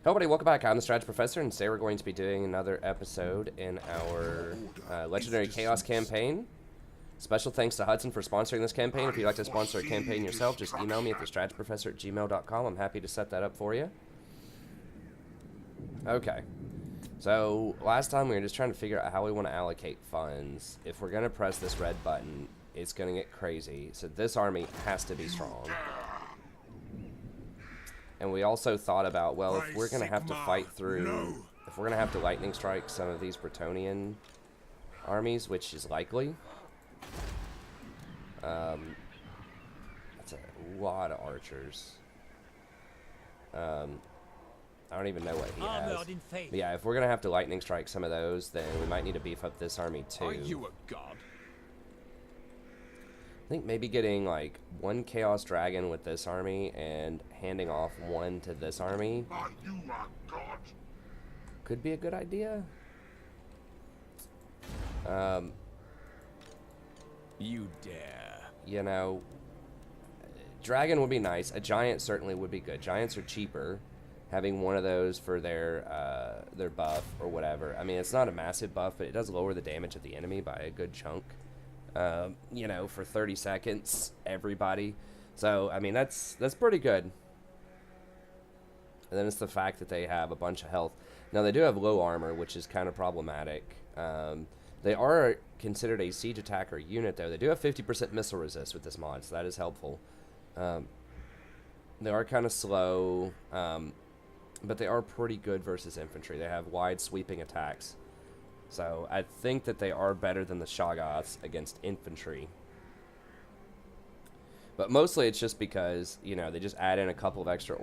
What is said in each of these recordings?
Hello everybody, welcome back. I'm the Strategy Professor, and today we're going to be doing another episode in our Legendary Chaos campaign. Special thanks to Hudson for sponsoring this campaign. If you'd like to sponsor a campaign yourself, just email me at thestrategyprofessor@gmail.com. I'm happy to set that up for you. Okay. So, last time we were just trying to figure out how we want to allocate funds. If we're going to press this red button, it's going to get crazy. So this army has to be strong. And we also thought about, well, if we're going to have to fight through, if we're going to have to lightning strike some of these Bretonnian armies, which is likely. That's a lot of archers. I don't even know what he has. But yeah, if we're going to have to lightning strike some of those, then we might need to beef up this army too. Are you a god? I think maybe getting like one Chaos Dragon with this army and handing off one to this army could be a good idea. You dare. You know, Dragon would be nice. A Giant certainly would be good. Giants are cheaper. Having one of those for their buff or whatever. I mean, it's not a massive buff, but it does lower the damage of the enemy by a good chunk. You know, for 30 seconds, everybody. So, I mean, that's pretty good. And then it's the fact that they have a bunch of health. Now, they do have low armor, which is kind of problematic. They are considered a siege attacker unit, though. They do have 50% missile resist with this mod, so that is helpful. They are kind of slow, but they are pretty good versus infantry. They have wide sweeping attacks. So I think that they are better than the Shoggoths against infantry. But mostly it's just because, you know, they just add in a couple of extra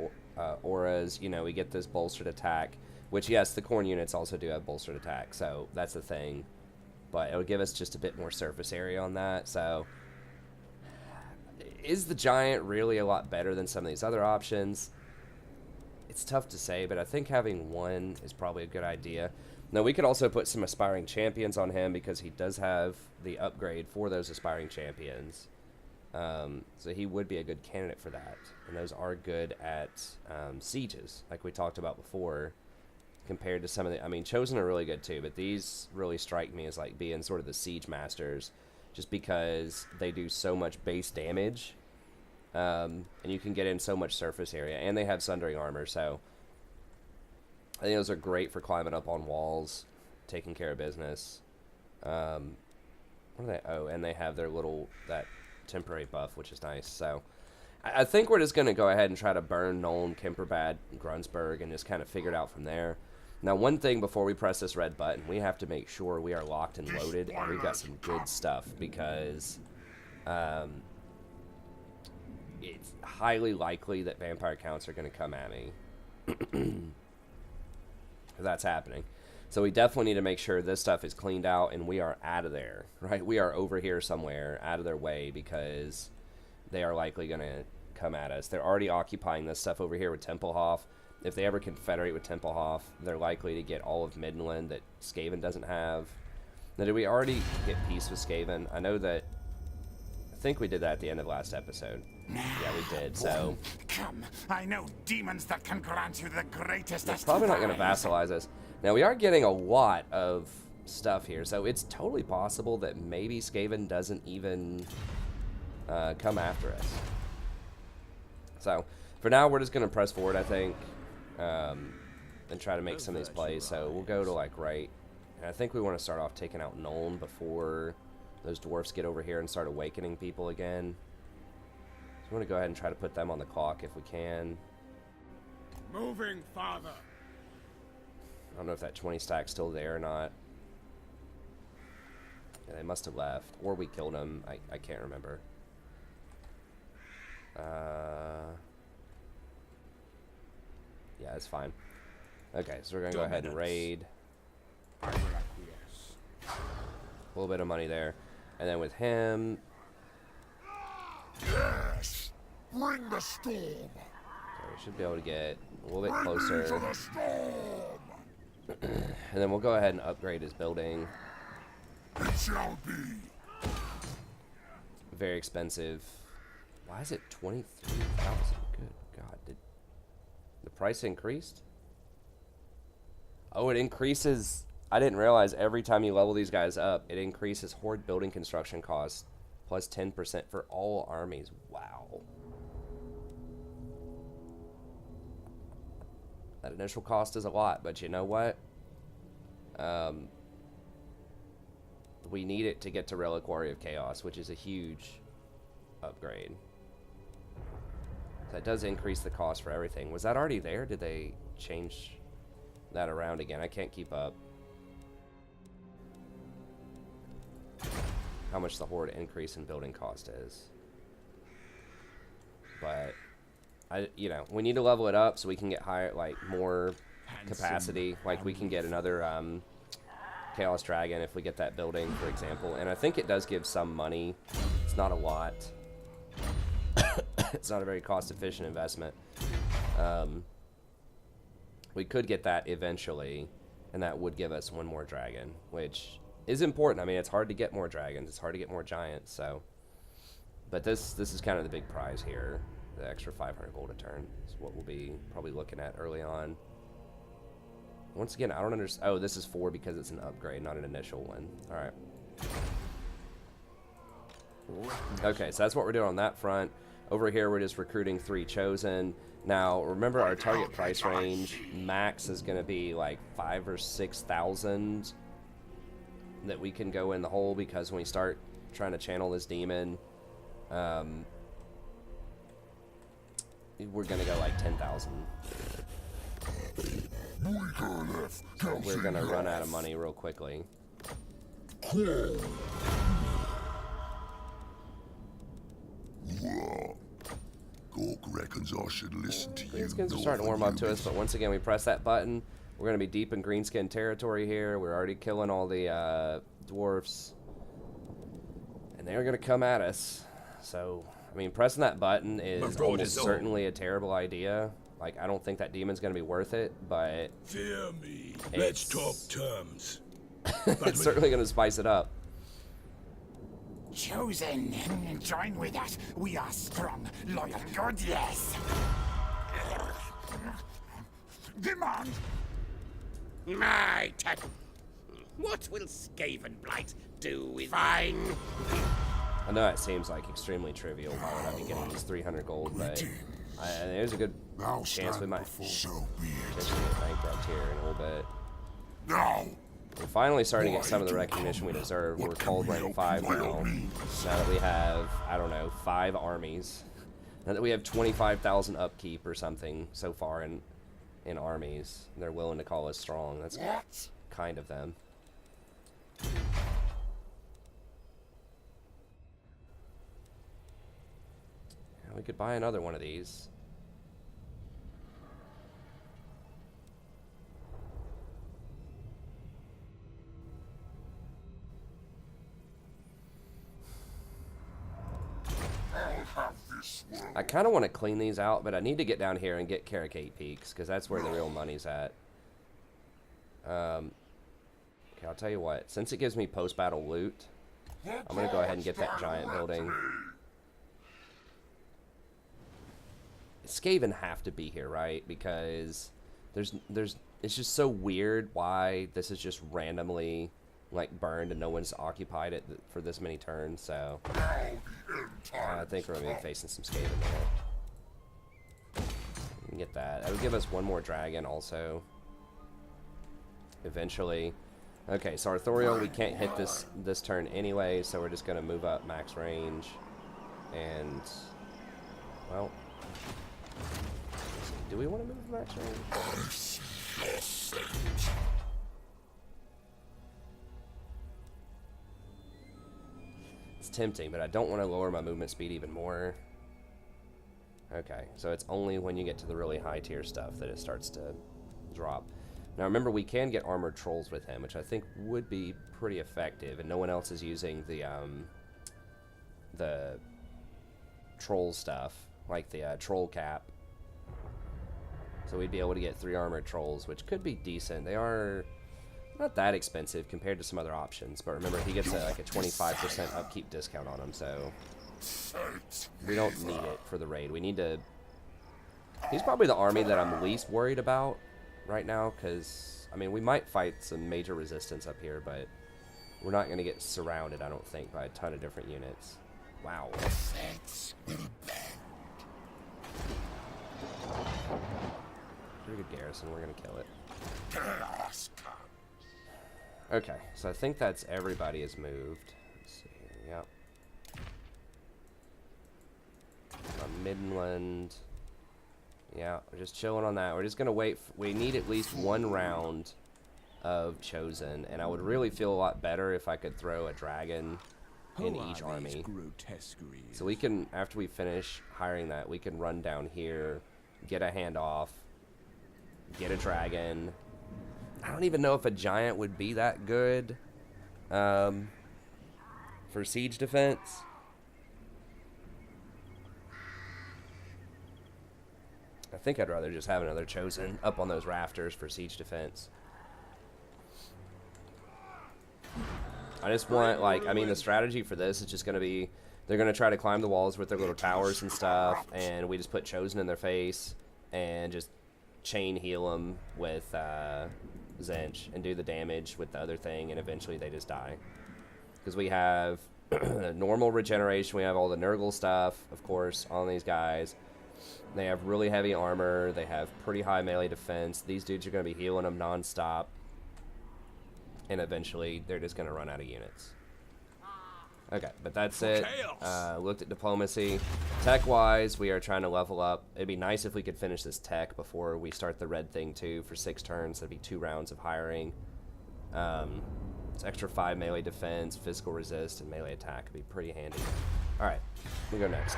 auras. You know, we get this bolstered attack, which, yes, the Khorne units also do have bolstered attack. So that's the thing. But it'll give us just a bit more surface area on that. So is the Giant really a lot better than some of these other options? It's tough to say, but I think having one is probably a good idea. Now, we could also put some Aspiring Champions on him because he does have the upgrade for those Aspiring Champions. So he would be a good candidate for that. And those are good at sieges, like we talked about before, compared to some of the... I mean, Chosen are really good too, but these really strike me as like being sort of the siege masters, just because they do so much base damage, and you can get in so much surface area, and they have Sundering Armor, so... I think those are great for climbing up on walls, taking care of business. What are they? Oh, and they have their little, that temporary buff, which is nice. So, I think we're just going to go ahead and try to burn Nuln, Kemperbad, Grunsberg, and just kind of figure it out from there. Now, one thing before we press this red button, we have to make sure we are locked and loaded, and we've got some good stuff, because it's highly likely that vampire counts are going to come at me. That's happening. So we definitely need to make sure this stuff is cleaned out and we are out of there, right? We are over here somewhere, out of their way, because they are likely going to come at us. They're already occupying this stuff over here with Templehof. If they ever confederate with Templehof, they're likely to get all of Midland that Skaven doesn't have. Now, did we already get peace with Skaven? I know that... I think we did that at the end of the last episode. Yeah, we did, so... Come, I know demons that can grant you the greatest... They're probably not going to vassalize us. Now, we are getting a lot of stuff here, so it's totally possible that maybe Skaven doesn't even come after us. So, for now, we're just going to press forward, I think, and try to make some of these plays. So, we'll go to, like, right... And I think we want to start off taking out Nuln before those Dwarfs get over here and start awakening people again. We want to go ahead and try to put them on the clock if we can. Moving, father. I don't know if that 20 stack's still there or not. Yeah, they must have left. Or we killed them. I can't remember. Yeah, it's fine. Okay, so we're going to go ahead and raid. I will acquiesce. A little bit of money there. And then with him... Yes! Bring the storm! So we should be able to get a little bit closer. To the storm! And then we'll go ahead and upgrade his building. It shall be. Very expensive. Why is it 23,000? Good God. Did the price increased? Oh, it increases. I didn't realize every time you level these guys up, it increases horde building construction costs plus 10% for all armies. Wow. That initial cost is a lot, but you know what? We need it to get to Reliquary of Chaos, which is a huge upgrade. That does increase the cost for everything. Was that already there? Did they change that around again? I can't keep up. How much the horde increase in building cost is. But we need to level it up so we can get higher, like more capacity. Like we can get another Chaos Dragon if we get that building, for example. And I think it does give some money. It's not a lot. It's not a very cost-efficient investment. We could get that eventually, and that would give us one more dragon, which is important. I mean, it's hard to get more dragons. It's hard to get more giants. So, but this is kind of the big prize here. The extra 500 gold a turn is what we'll be probably looking at early on. Once again, I don't understand. Oh, this is 4 because it's an upgrade, not an initial one. All right. Okay, so that's what we're doing on that front. Over here, we're just recruiting 3 chosen. Now, remember our target price range max is going to be like 5,000 or 6,000 that we can go in the hole, because when we start trying to channel this demon, we're going to go like 10,000. So we're going to run out of money real quickly. Gork reckons I should listen to you. Greenskins are starting to warm up to us, but once again, we press that button. We're going to be deep in greenskin territory here. We're already killing all the dwarfs. And they're going to come at us. So, I mean, pressing that button is almost certainly a terrible idea. Like, I don't think that demon's going to be worth it, but... Fear me. Let's talk terms. It's certainly going to spice it up. Chosen, join with us. We are strong, loyal, good, yes. Demand. My turn. What will Skaven Blight do with fine? I know that seems like extremely trivial. Why would I be getting these 300 gold? But there's a good chance we might potentially get bankrupt here in a little bit. Now. We're finally starting to get some of the recognition we deserve. We're cold rank 5 now. Now that we have, I don't know, 5 armies. Now that we have 25,000 upkeep or something so far in armies. They're willing to call us strong. That's kind of them. Yeah, we could buy another one of these. I kind of want to clean these out, but I need to get down here and get Caracate Peaks, because that's where the real money's at. Okay, I'll tell you what. Since it gives me post-battle loot, I'm going to go ahead and get that giant building. Skaven have to be here, right? Because it's just so weird why this is just randomly like burned and no one's occupied it for this many turns. So I think we're gonna be facing some Skaven there. We can get that. That would give us one more dragon also eventually. Okay, so Sarthoreal, we can't hit this turn anyway, so we're just gonna move up max range. And well, do we want to move max range? It's tempting, but I don't want to lower my movement speed even more. Okay, so it's only when you get to the really high tier stuff that it starts to drop. Now remember, we can get armored trolls with him, which I think would be pretty effective, and no one else is using the troll stuff, like the troll cap. So we'd be able to get 3 armored trolls, which could be decent. They are not that expensive compared to some other options, but remember, he gets like a 25% upkeep discount on them, so we don't need it for the raid. We need to... He's probably the army that I'm least worried about right now, because, I mean, we might fight some major resistance up here, but we're not going to get surrounded, I don't think, by a ton of different units. Wow. Pretty good garrison, we're going to kill it. Okay, so I think that's everybody has moved. Let's see here, yep. Midland. Yeah, we're just chilling on that. We're just going to wait. We need at least one round of Chosen, and I would really feel a lot better if I could throw a dragon in each army. So we can, after we finish hiring that, we can run down here, get a handoff, get a dragon. I don't even know if a giant would be that good for siege defense. I think I'd rather just have another Chosen up on those rafters for siege defense. I just want, like, I mean, the strategy for this is just going to be, they're going to try to climb the walls with their little towers and stuff, and we just put Chosen in their face and just chain heal them with Zench and do the damage with the other thing, and eventually they just die. Because we have normal regeneration, we have all the Nurgle stuff, of course, on these guys. They have really heavy armor, they have pretty high melee defense. These dudes are going to be healing them non-stop. And eventually, they're just going to run out of units. Okay, but that's it. Looked at diplomacy. Tech-wise, we are trying to level up. It'd be nice if we could finish this tech before we start the red thing, too, for 6 turns. That'd be 2 rounds of hiring. It's extra 5 melee defense, physical resist, and melee attack. Would be pretty handy. Alright, we go next.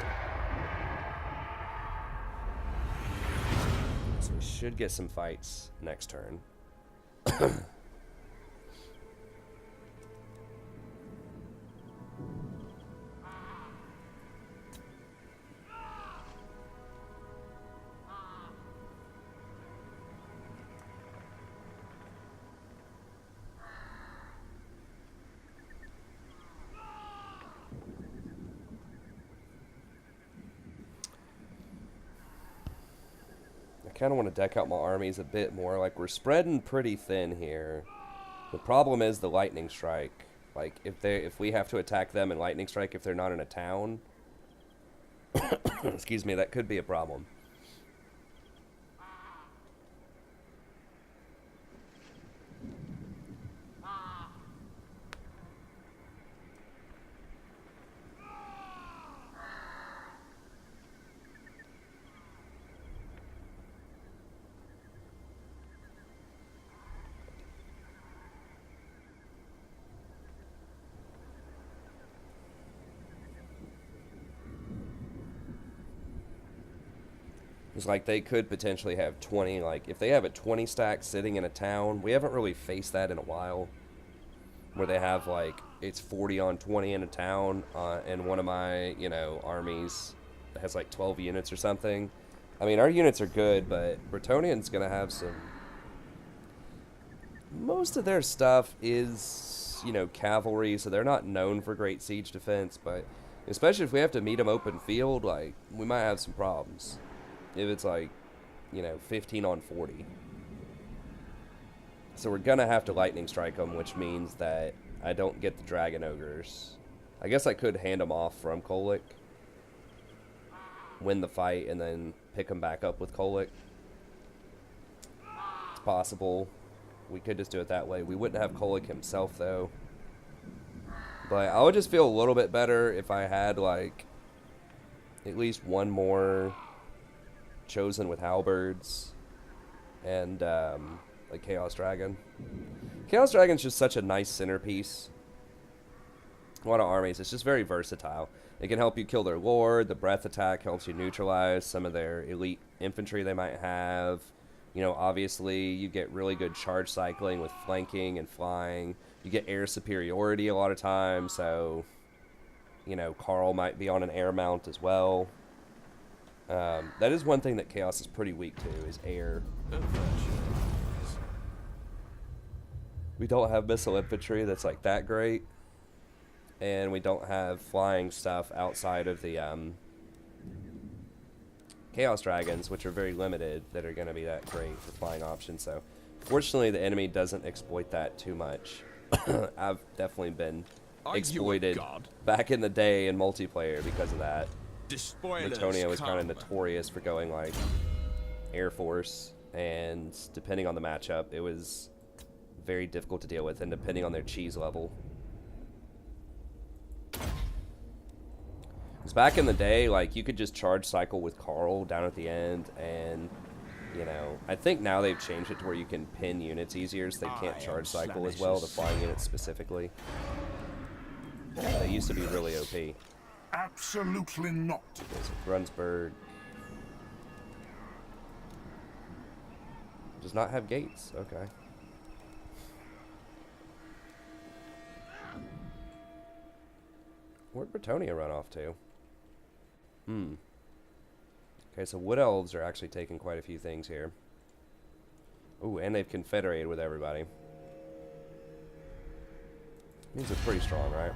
So we should get some fights next turn. I kind of want to deck out my armies a bit more. Like, we're spreading pretty thin here. The problem is the lightning strike. Like, if we have to attack them in lightning strike if they're not in a town, excuse me, that could be a problem. It's like they could potentially have 20, like, if they have a 20 stack sitting in a town, we haven't really faced that in a while, where they have, like, it's 40 on 20 in a town, and one of my, you know, armies has, like, 12 units or something. I mean, our units are good, but Bretonnian's gonna have some... Most of their stuff is, you know, cavalry, so they're not known for great siege defense, but especially if we have to meet them open field, like, we might have some problems. If it's like, you know, 15 on 40. So we're gonna have to lightning strike them, which means that I don't get the dragon ogres. I guess I could hand them off from Kolick, win the fight, and then pick them back up with Kolick. It's possible. We could just do it that way. We wouldn't have Kolick himself, though. But I would just feel a little bit better if I had, like, at least one more Chosen with halberds and like Chaos Dragon. Chaos Dragon's just such a nice centerpiece. A lot of armies. It's just very versatile. It can help you kill their lord. The breath attack helps you neutralize some of their elite infantry they might have. You know, obviously you get really good charge cycling with flanking and flying. You get air superiority a lot of times, so you know, Carl might be on an air mount as well. That is one thing that Chaos is pretty weak to, is air. We don't have missile infantry that's like that great. And we don't have flying stuff outside of the Chaos Dragons, which are very limited, that are going to be that great for flying options. So, fortunately, the enemy doesn't exploit that too much. I've definitely been Are you a exploited god? back in the day in multiplayer because of that. Despoilers Bretonnia was kind of come. notorious for going like Air Force, and depending on the matchup, it was very difficult to deal with, and depending on their cheese level. Because back in the day, like, you could just charge cycle with Carl down at the end, and, you know, I think now they've changed it to where you can pin units easier, so they can't charge cycle as well, the flying units specifically. They used to be really OP. Absolutely not. Okay, so Grunsberg does not have gates. Okay. Where'd Bretonnia run off to? Okay, so Wood Elves are actually taking quite a few things here. Ooh, and they've confederated with everybody. Means they're pretty strong, right?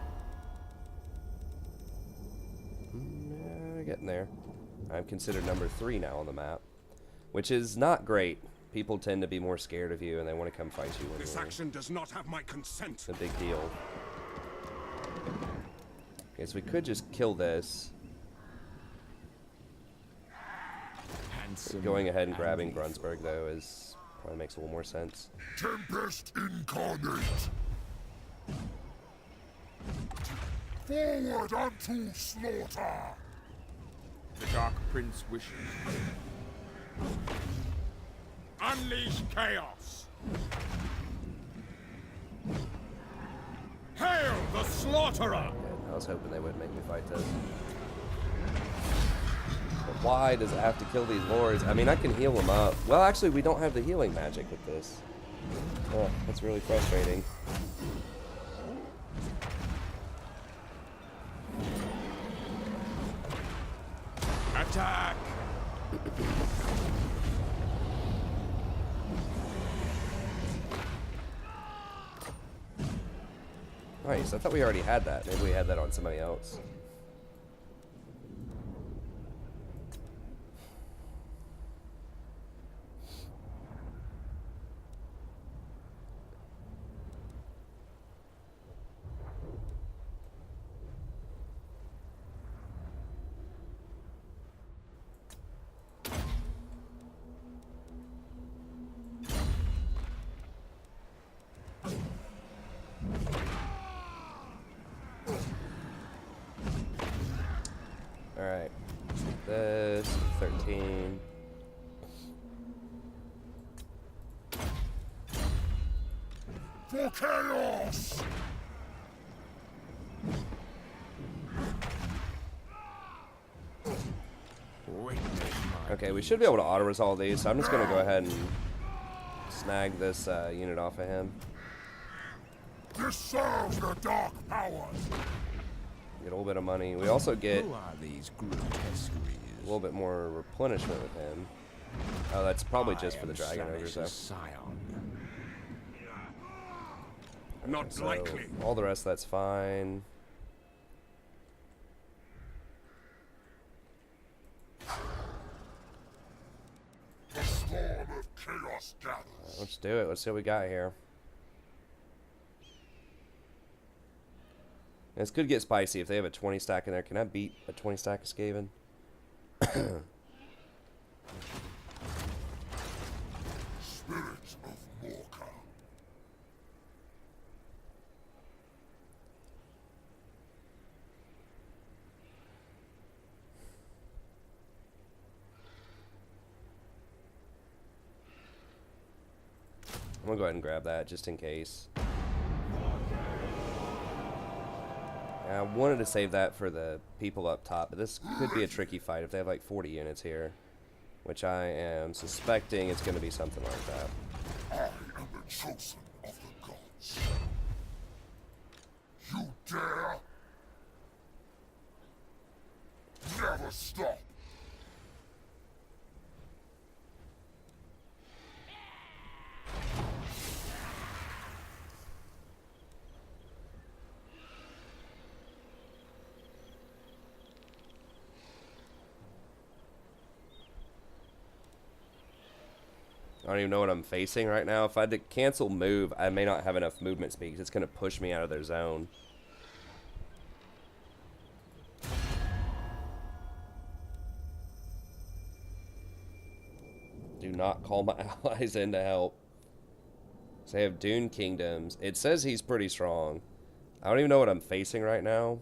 Yeah, getting there. I'm considered number 3 now on the map, which is not great. People tend to be more scared of you, and they want to come fight you when This you're action does not have my consent. a big deal. Okay, so we could just kill this. Handsome Going ahead and grabbing Grunsberg, though, is probably makes a little more sense. Tempest incarnate. Forward unto slaughter. The Dark Prince wishes. Unleash chaos. Hail the slaughterer. Yeah, I was hoping they wouldn't make me fight this. But why does it have to kill these lords? I mean, I can heal them up. Well, actually, we don't have the healing magic with this. Oh, that's really frustrating. Attack! Nice, I thought we already had that. Maybe we had that on somebody else. Alright. This, 13. For chaos. Okay, we should be able to auto-resolve these, so I'm just going to go ahead and snag this unit off of him. This serves the dark powers. Get a little bit of money. We also get Who are these grotesques? a little bit more replenishment with him. Oh, that's probably just for the Dragon Ogres, though. Scion. Not So, likely. all the rest, that's fine. The storm of chaos gathers. Let's do it. Let's see what we got here. This could get spicy if they have a 20 stack in there. Can I beat a 20 stack of Skaven? Spirit of Morka. I'm gonna go ahead and grab that just in case. I wanted to save that for the people up top, but this could be a tricky fight if they have like 40 units here, which I am suspecting it's going to be something like that. I am the chosen of the gods. You dare? Never stop. I don't even know what I'm facing right now. If I had to cancel move, I may not have enough movement speed 'cause it's going to push me out of their zone. Do not call my allies in to help. So they have Dune Kingdoms. It says he's pretty strong. I don't even know what I'm facing right now.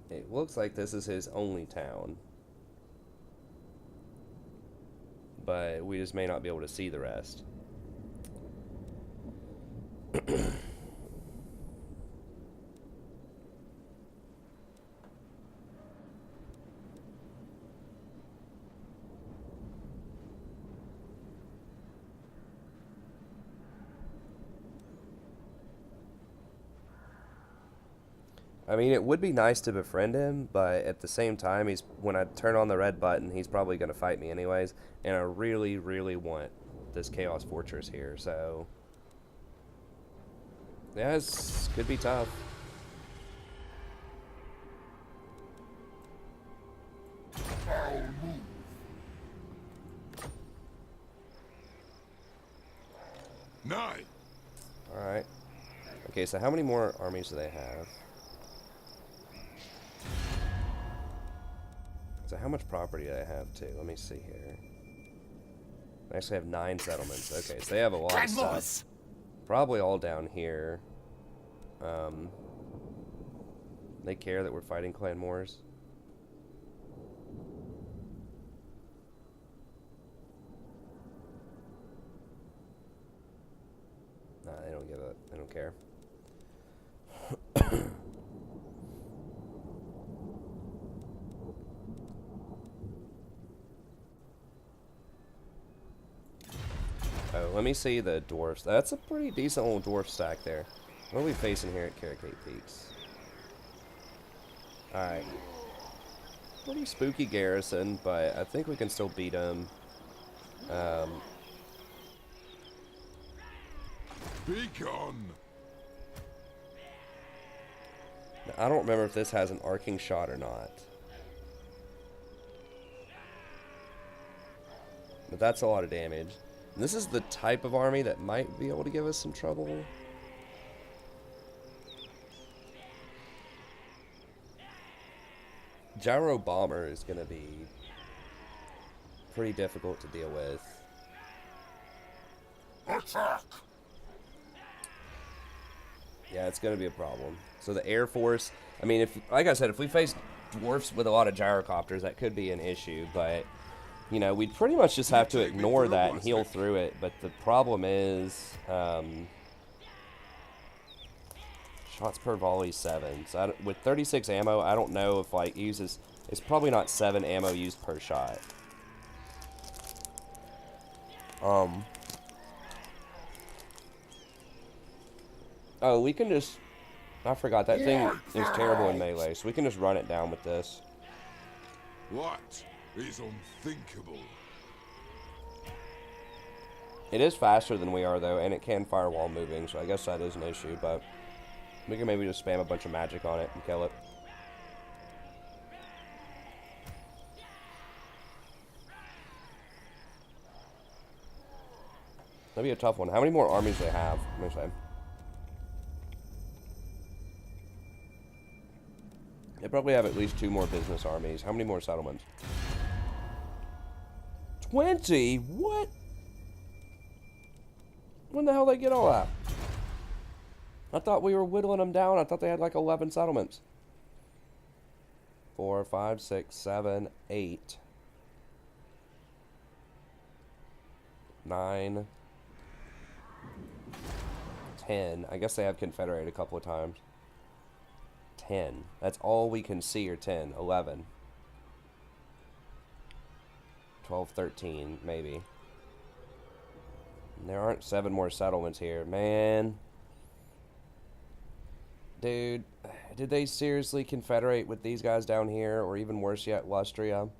It looks like this is his only town. But we just may not be able to see the rest. I mean, it would be nice to befriend him, but at the same time, when I turn on the red button, he's probably going to fight me anyways, and I really, really want this Chaos Fortress here, so... yeah, this could be tough. Nine. Alright. Okay, so how many more armies do they have? So how much property do they have, too? Let me see here. They actually have 9 settlements. Okay, so they have a lot of stuff. Probably all down here. They care that we're fighting clan wars. Nah, they don't give a... they don't care. Oh, let me see the dwarfs. That's a pretty decent little dwarf stack there. What are we facing here at Caracate Peaks? Alright. Pretty spooky garrison, but I think we can still beat them. Be gone. I don't remember if this has an arcing shot or not. But that's a lot of damage. And this is the type of army that might be able to give us some trouble. Gyro Bomber is going to be pretty difficult to deal with. Attack. Yeah, it's going to be a problem. So the Air Force, I mean, if, like I said, if we face dwarfs with a lot of gyrocopters, that could be an issue, but, you know, we'd pretty much just have to ignore that and heal through it, but the problem is, shots per volley 7. So with 36 ammo, I don't know if, like, uses, it's probably not 7 ammo used per shot. Oh, we can just... I forgot, that thing is terrible in melee, so we can just run it down with this. What is unthinkable? It is faster than we are, though, and it can fire while moving, so I guess that is an issue, but... we can maybe just spam a bunch of magic on it and kill it. That'd be a tough one. How many more armies do they have? Let me say. They probably have at least 2 more business armies. How many more settlements? 20? What? When the hell did they get all that? I thought we were whittling them down. I thought they had like 11 settlements. 4, 5, 6, 7, 8, 9, 10. I guess they have Confederate a couple of times. 10. That's all we can see are 10. 11. 12, 13, maybe. And there aren't 7 more settlements here. Man. Dude, did they seriously confederate with these guys down here? Or even worse yet, Lustria?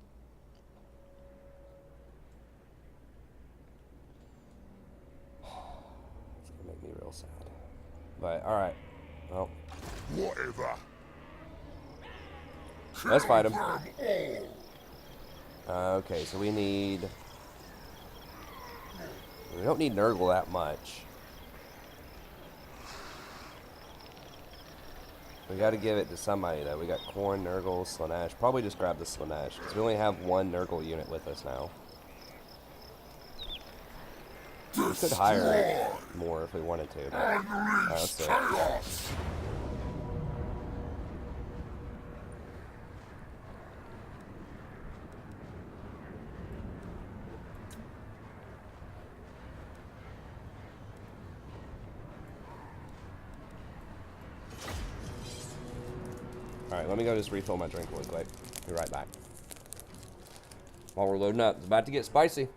It's gonna make me real sad. But, alright. Well, Whatever. Let's fight him. Okay, so we don't need Nurgle that much. We got to give it to somebody, though. We got Khorne, Nurgle, Slaanesh. Probably just grab the Slaanesh, because we only have one Nurgle unit with us now. We could hire more if we wanted to. But, let's do it. Alright, let me go just refill my drink really quick. Be right back. While we're loading up, it's about to get spicy.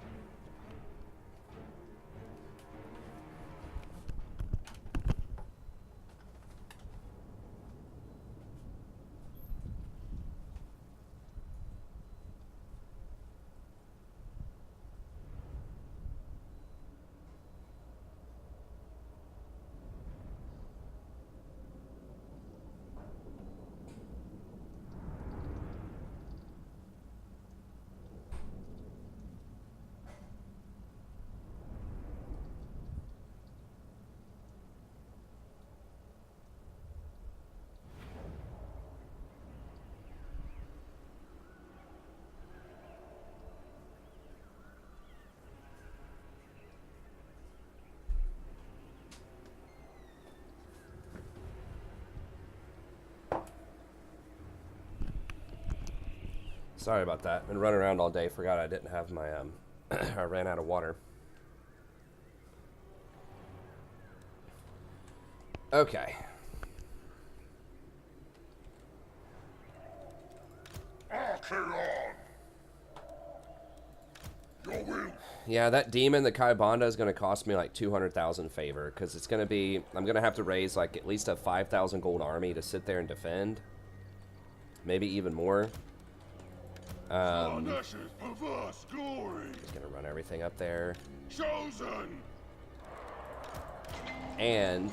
Sorry about that. Been running around all day. Forgot I didn't have my, I ran out of water. Okay. Archaon! Your will. Yeah, that demon, the Kaibanda, is going to cost me like 200,000 favor, because it's going to be, I'm going to have to raise like at least a 5,000 gold army to sit there and defend. Maybe even more. Slaaneshe's perverse glory. Just going to run everything up there. Chosen. And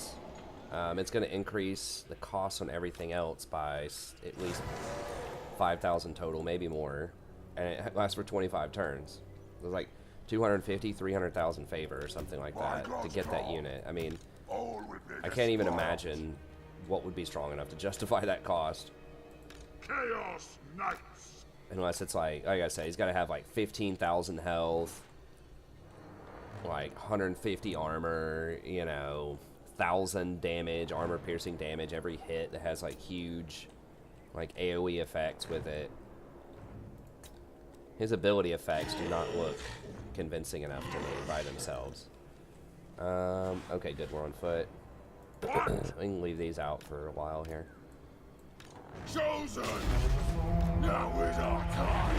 it's going to increase the cost on everything else by at least 5,000 total, maybe more. And it lasts for 25 turns. It was like 250, 300,000 favor or something like that to get that unit. I mean, I can't even imagine what would be strong enough to justify that cost. Chaos Knights. Unless it's like I say, he's got to have like 15,000 health, like 150 armor, you know, 1,000 damage, armor piercing damage every hit that has like huge, like AoE effects with it. His ability effects do not look convincing enough to me by themselves. Okay, good, we're on foot. We can leave these out for a while here. Chosen. Now is our time.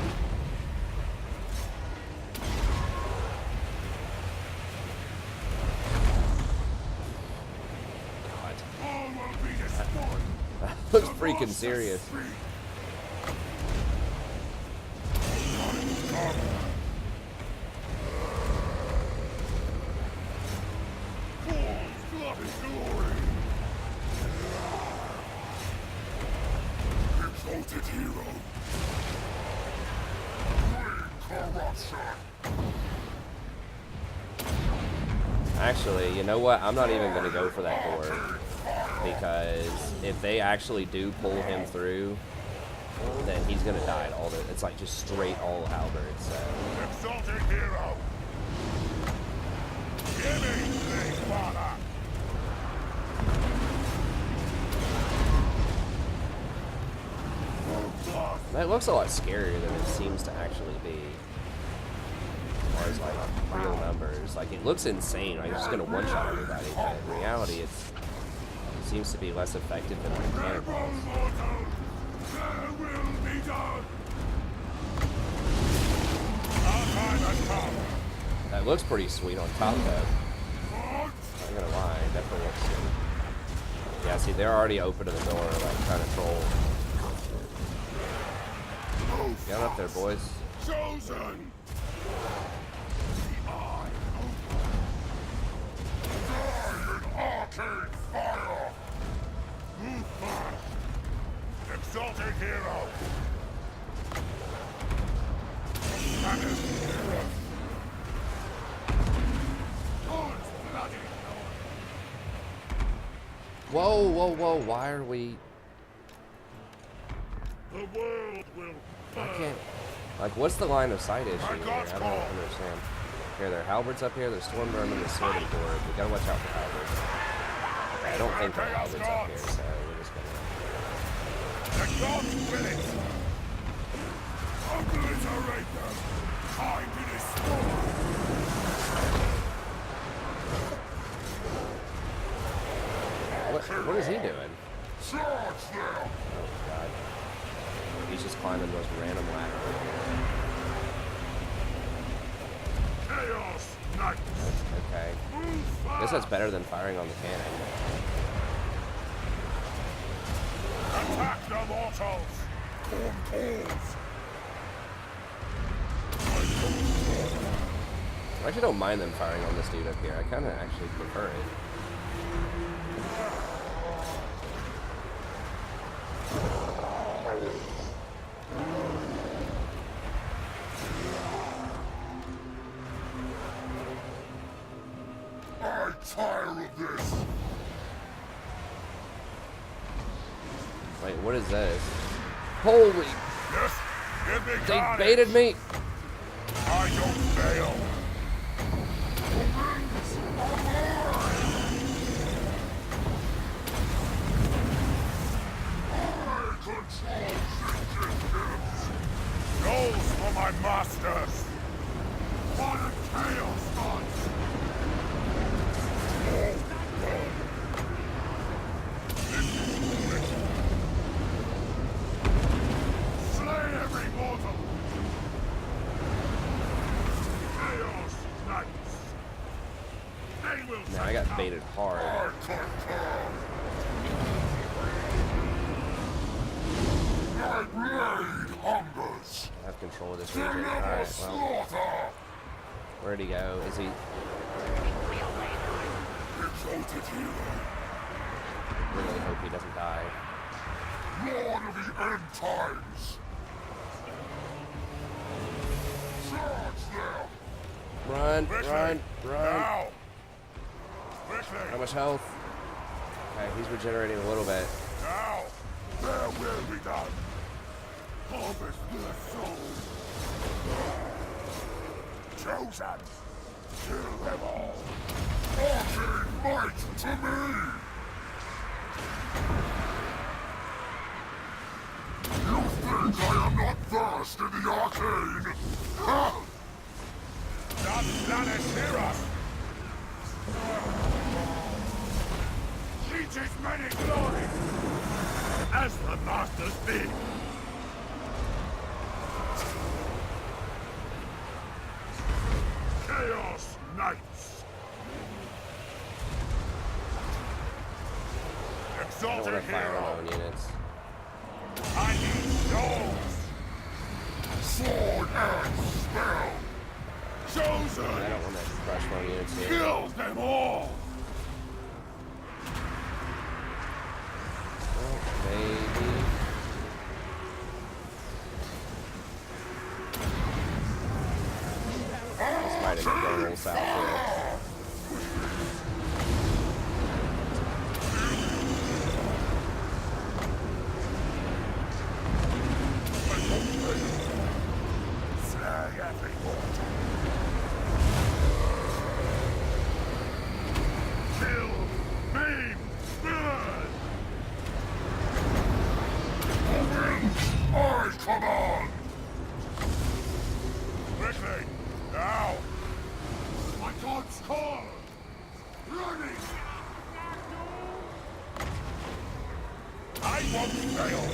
All will be destroyed. That looks freaking serious. Exalted hero. Corruption. Actually, you know what? I'm not even going to go for that door. Because if they actually do pull him through, then he's going to die at all. It's like just straight all halberds. So. Exalted hero. Give me this, father. That looks a lot scarier than it seems to actually be. As far as like real numbers. Like it looks insane. Like it's just gonna one-shot everybody, but in reality it seems to be less effective than like cannonballs. There will be done. Our time has come. That looks pretty sweet on top though. Not gonna lie, it definitely looks sweet. Yeah, see they're already open to the door, like trying to troll. Get up there, boys. Chosen. Arcane fire. Exalted hero! Whoa, whoa, whoa! Why are we? The world will I can't. Like, what's the line of sight issue here? I don't understand. Here, there are halberds up here. There's storm vermin. There's sword and cord. We gotta watch out for halberds. I don't think there are halberds up here, so we're just gonna. The gods will it! Obliterate them! Time to destroy! What is he doing? Charge them! Oh god. He's just climbing those random ladders. Chaos Knights! Okay. I guess that's better than firing on the cannon. Attack the mortals! Corn I actually don't mind them firing on this dude up here. I kind of actually prefer it. I'm tired of this! Wait, what is this? Holy! Yes, give me They carnage. baited me! I don't fail! Souls for my masters! What a chaos knights! Slay every mortal! Chaos Knights! They will No, I got baited hard. My blade hungers! I have control of this region. Alright, well, Slaughter! where'd he go? Is he... Exalted hero! really hope he doesn't die. Lord of the end times! Charge them! Run, Quickly! run, run. Now! Quickly! How much health? Okay, he's regenerating a little bit. Now! Their will be done! Harvest their souls! Chosen! Kill them all! Archaon might to me! You think I am not versed in the arcane? Ha! Not Lannis, hear us! Teaches many glory! As the masters be! Chaos Knights! I don't Exalted want to fire on my hero! own units. I need souls! Sword and spell! Chosen! I don't want to crush my units here. Kill them all! Oh, maybe. This might have been going a little south here. Slay every mortal! Kill! Maim! Burn! I command! Quickly! Now! My god's call! Running! I won't fail!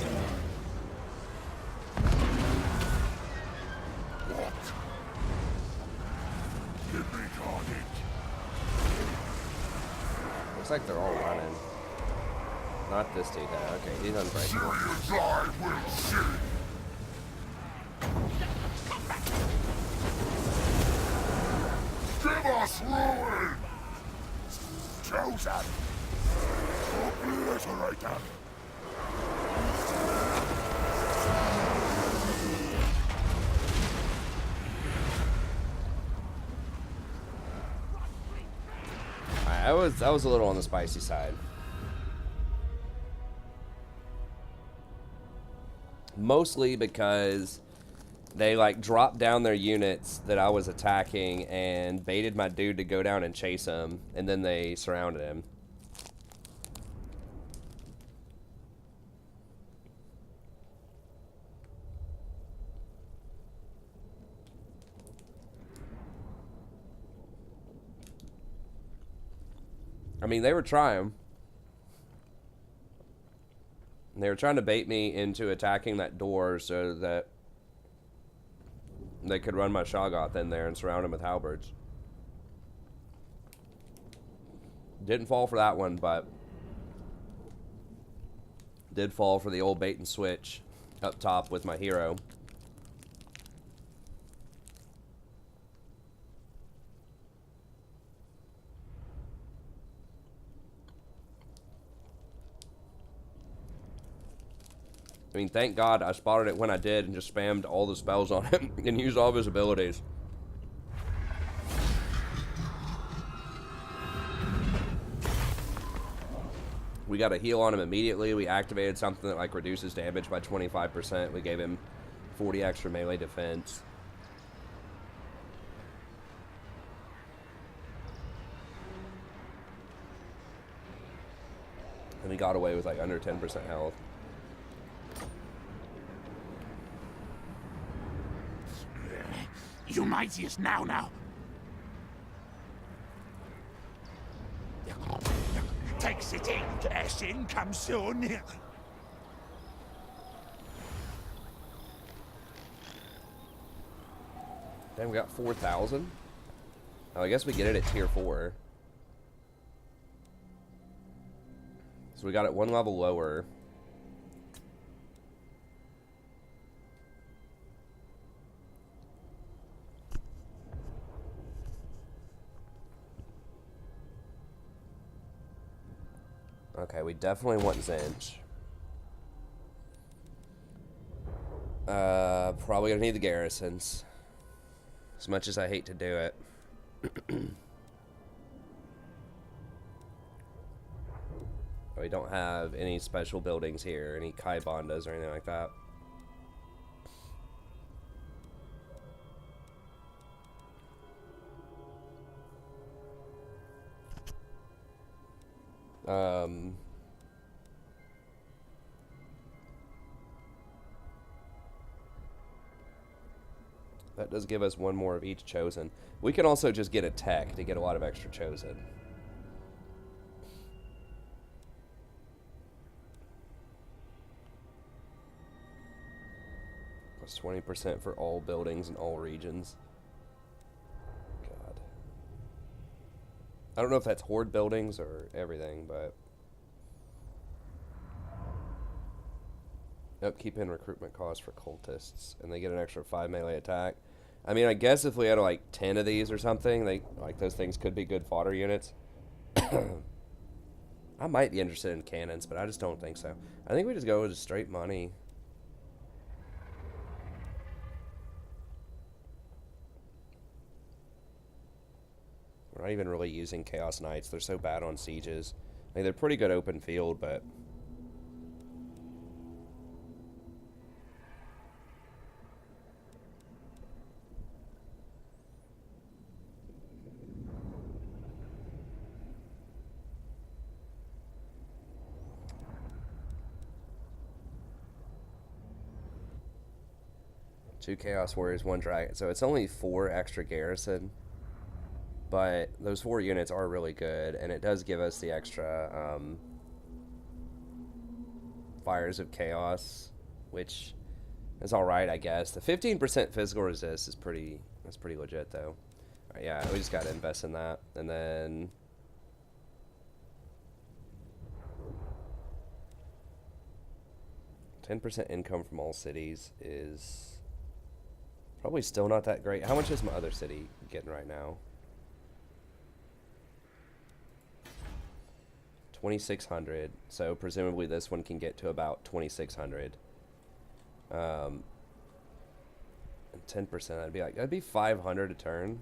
What? Give me carnage! Looks like they're all running. Not this dude though. Okay, he's unbreakable. Serious I will see! Give us ruin! Chosen! Obliterate them! That was a little on the spicy side. Mostly because they like dropped down their units that I was attacking and baited my dude to go down and chase him, and then they surrounded him. I mean, they were trying. They were trying to bait me into attacking that door so that they could run my Shoggoth in there and surround him with halberds. Didn't fall for that one, but did fall for the old bait and switch up top with my hero. I mean, thank God I spotted it when I did and just spammed all the spells on him and used all of his abilities. We got a heal on him immediately. We activated something that like reduces damage by 25%. We gave him 40 extra melee defense. And he got away with like under 10% health. You mightiest now. Takes it in. Cashin comes soon. Then we got 4,000. Oh, I guess we get it at tier 4. So we got it one level lower. Okay, we definitely want Zinch. Probably gonna need the garrisons. As much as I hate to do it. We don't have any special buildings here, any Kai Bondas or anything like that. That does give us one more of each chosen. We can also just get a tech to get a lot of extra chosen. Plus 20% for all buildings in all regions. God. I don't know if that's horde buildings or everything, but... Upkeep and recruitment costs for cultists, and they get an extra 5 melee attack. I mean, I guess if we had like 10 of these or something, they like those things could be good fodder units. I might be interested in cannons, but I just don't think so. I think we just go with straight money. We're not even really using Chaos Knights. They're so bad on sieges. I mean, they're pretty good open field, but... Two Chaos Warriors, one Dragon. So it's only 4 extra garrison. But those 4 units are really good. And it does give us the extra Fires of Chaos. Which is alright, I guess. The 15% physical resist is that's pretty legit, though. Right, yeah, we just got to invest in that. And then... %10 income from all cities is... probably still not that great. How much is my other city getting right now? 2,600. So presumably this one can get to about 2,600. And 10%, that'd be 500 a turn.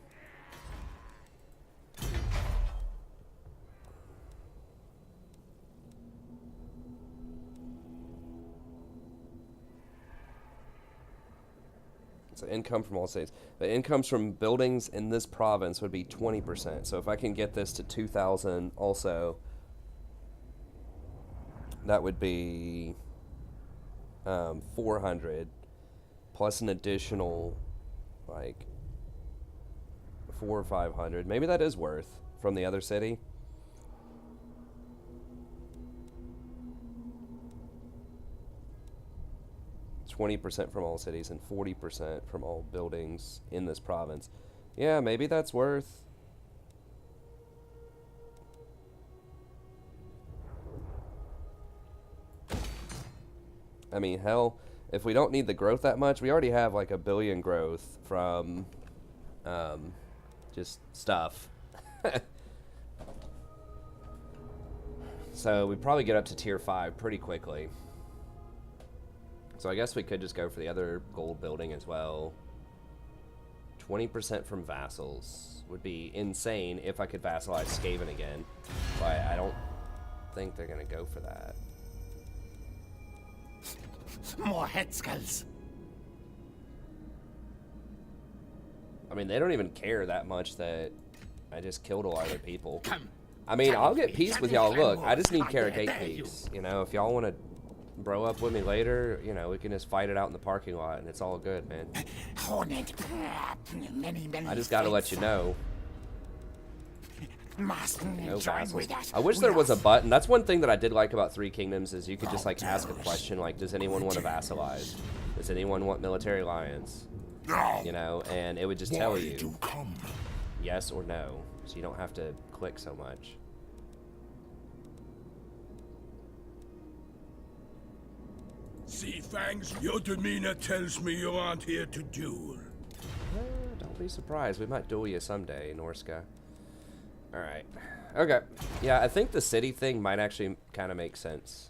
So income from all states. The incomes from buildings in this province would be 20%. So if I can get this to 2,000 also, that would be 400 plus an additional like 400 or 500. Maybe that is worth from the other city. %20 from all cities and 40% from all buildings in this province. Yeah, maybe that's worth. I mean, hell, if we don't need the growth that much, we already have like 1 billion growth from just stuff. So we probably get up to tier 5 pretty quickly. So I guess we could just go for the other gold building as well. 20% from vassals would be insane if I could vassalize Skaven again. But I don't think they're going to go for that. More head skulls. I mean, they don't even care that much that I just killed a lot of their people. I mean, I'll get peace with y'all. Look, I just need Carragate peace. You know, if y'all want to bro up with me later, you know, we can just fight it out in the parking lot, and it's all good, man. I just gotta let you know. No vassals. I wish there was a button. That's one thing that I did like about Three Kingdoms is you could just like ask a question like, does anyone want to vassalize? Does anyone want military alliance? You know, and it would just tell you yes or no, so you don't have to click so much. See, Fangs, your demeanor tells me you aren't here to duel. Don't be surprised. We might duel you someday, Norska. Alright. Okay. Yeah, I think the city thing might actually kind of make sense.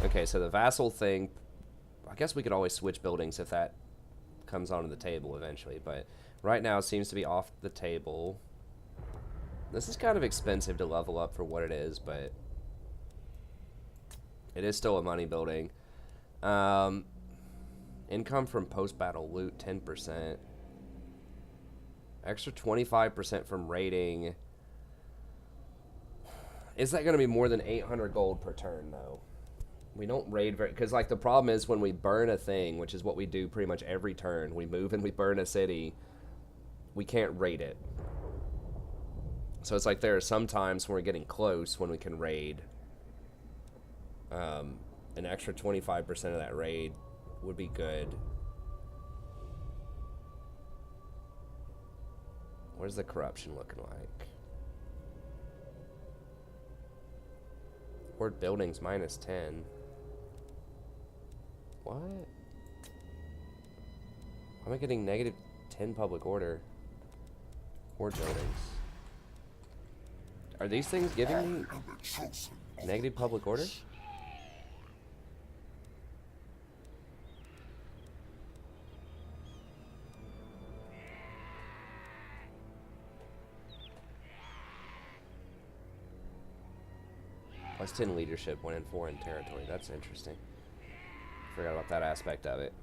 Okay, so the vassal thing, I guess we could always switch buildings if that comes onto the table eventually, but right now it seems to be off the table. This is kind of expensive to level up for what it is, but it is still a money building. Income from post-battle loot, 10%. Extra 25% from raiding. Is that going to be more than 800 gold per turn, though? We don't raid very... Because, like, the problem is when we burn a thing, which is what we do pretty much every turn, we move and we burn a city, we can't raid it. So it's like there are some times when we're getting close when we can raid. An extra 25% of that raid would be good. Where's the corruption looking like? Horde buildings -10. What? Why am I getting -10 public order? Horde buildings. Are these things giving me negative public order? +10 leadership when in foreign territory. That's interesting. Forgot about that aspect of it.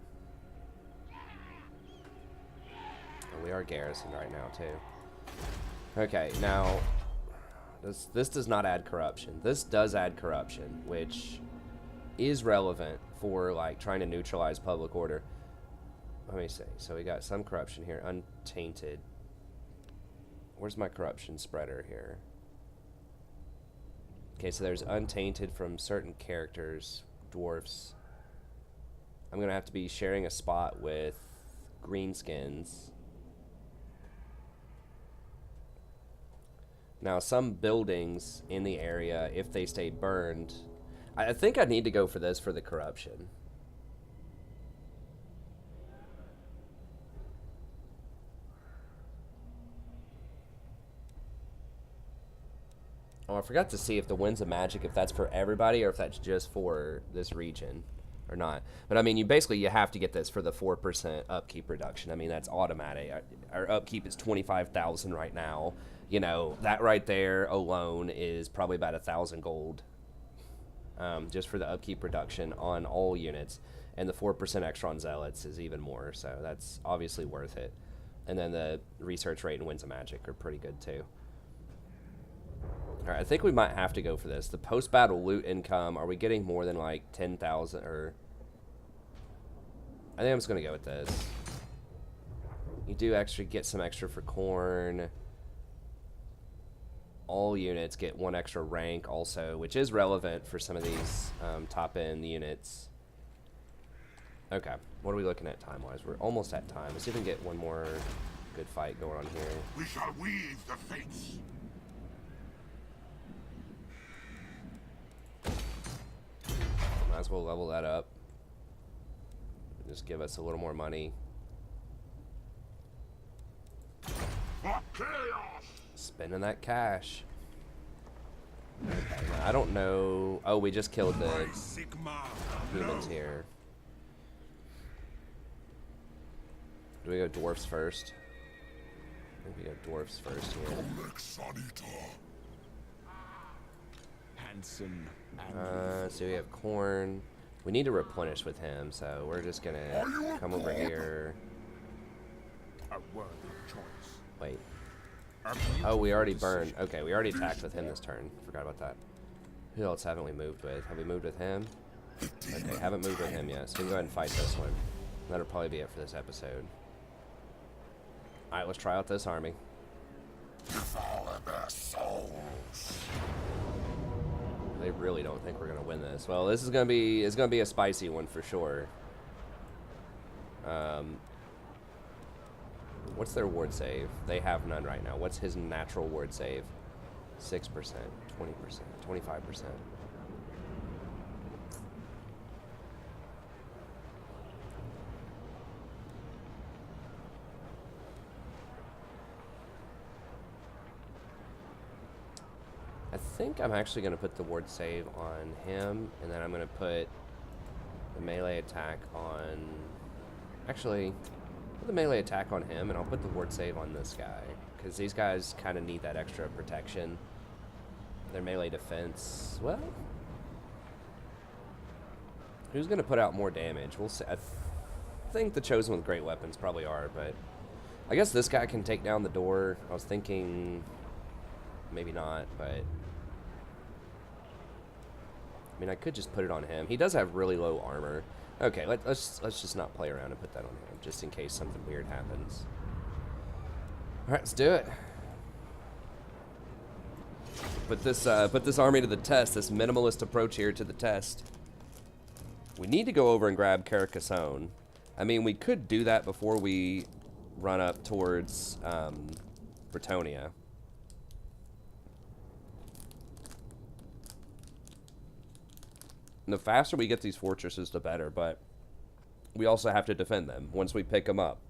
And we are garrisoned right now too. Okay, now this does not add corruption. This does add corruption, which is relevant for like trying to neutralize public order. Let me see. So we got some corruption here. Untainted. Where's my corruption spreader here? Okay, so there's untainted from certain characters, dwarfs. I'm gonna have to be sharing a spot with greenskins. Now, some buildings in the area, if they stay burned, I think I need to go for this for the corruption. Oh, I forgot to see if the Winds of Magic, if that's for everybody or if that's just for this region or not. But I mean, you have to get this for the 4% upkeep reduction. I mean, that's automatic. Our upkeep is 25,000 right now. You know, that right there alone is probably about 1,000 gold. just for the upkeep reduction on all units, and the 4% extra on zealots is even more, so that's obviously worth it. And then the research rate and winds of magic are pretty good too. Alright, I think we might have to go for this. The post-battle loot income, are we getting more than like 10,000 or... I think I'm just going to go with this. You do actually get some extra for corn. All units get 1 extra rank also, which is relevant for some of these top-end units. Okay, what are we looking at time-wise? We're almost at time. Let's see if we can get one more good fight going on here. We shall weave the fates. Might as well level that up. Just give us a little more money. For chaos. Spending that cash. Okay, now I don't know. Oh, we just killed the humans here. Do we go dwarfs first? I think we go dwarfs first here. Handsome and So we have corn. We need to replenish with him, so we're just gonna come over here. a worthy choice. Wait. A Oh, we already beautiful burned. decision. Okay, we already attacked with him this turn. Forgot about that. Who else haven't we moved with? Have we moved with him? Okay, haven't moved with him yet, so we can go ahead and fight this one. That'll probably be it for this episode. Alright, let's try out this army. Devour their souls. They really don't think we're gonna win this. Well, this is gonna be a spicy one for sure. What's their ward save? They have none right now. What's his natural ward save? 6%, 20%, 25%. I think I'm actually going to put the ward save on him, and then I'm going to put the melee attack on... Actually, put the melee attack on him, and I'll put the ward save on this guy, because these guys kind of need that extra protection. Their melee defense... Well... Who's going to put out more damage? We'll see. I think the Chosen with great weapons probably are, but... I guess this guy can take down the door. I was thinking... Maybe not, but... I mean, I could just put it on him. He does have really low armor. Okay, let's just not play around and put that on him, just in case something weird happens. Alright, let's do it. Put this army to the test, this minimalist approach here to the test. We need to go over and grab Carcassonne. I mean, we could do that before we run up towards Bretonnia. And the faster we get these fortresses, the better, but we also have to defend them once we pick them up.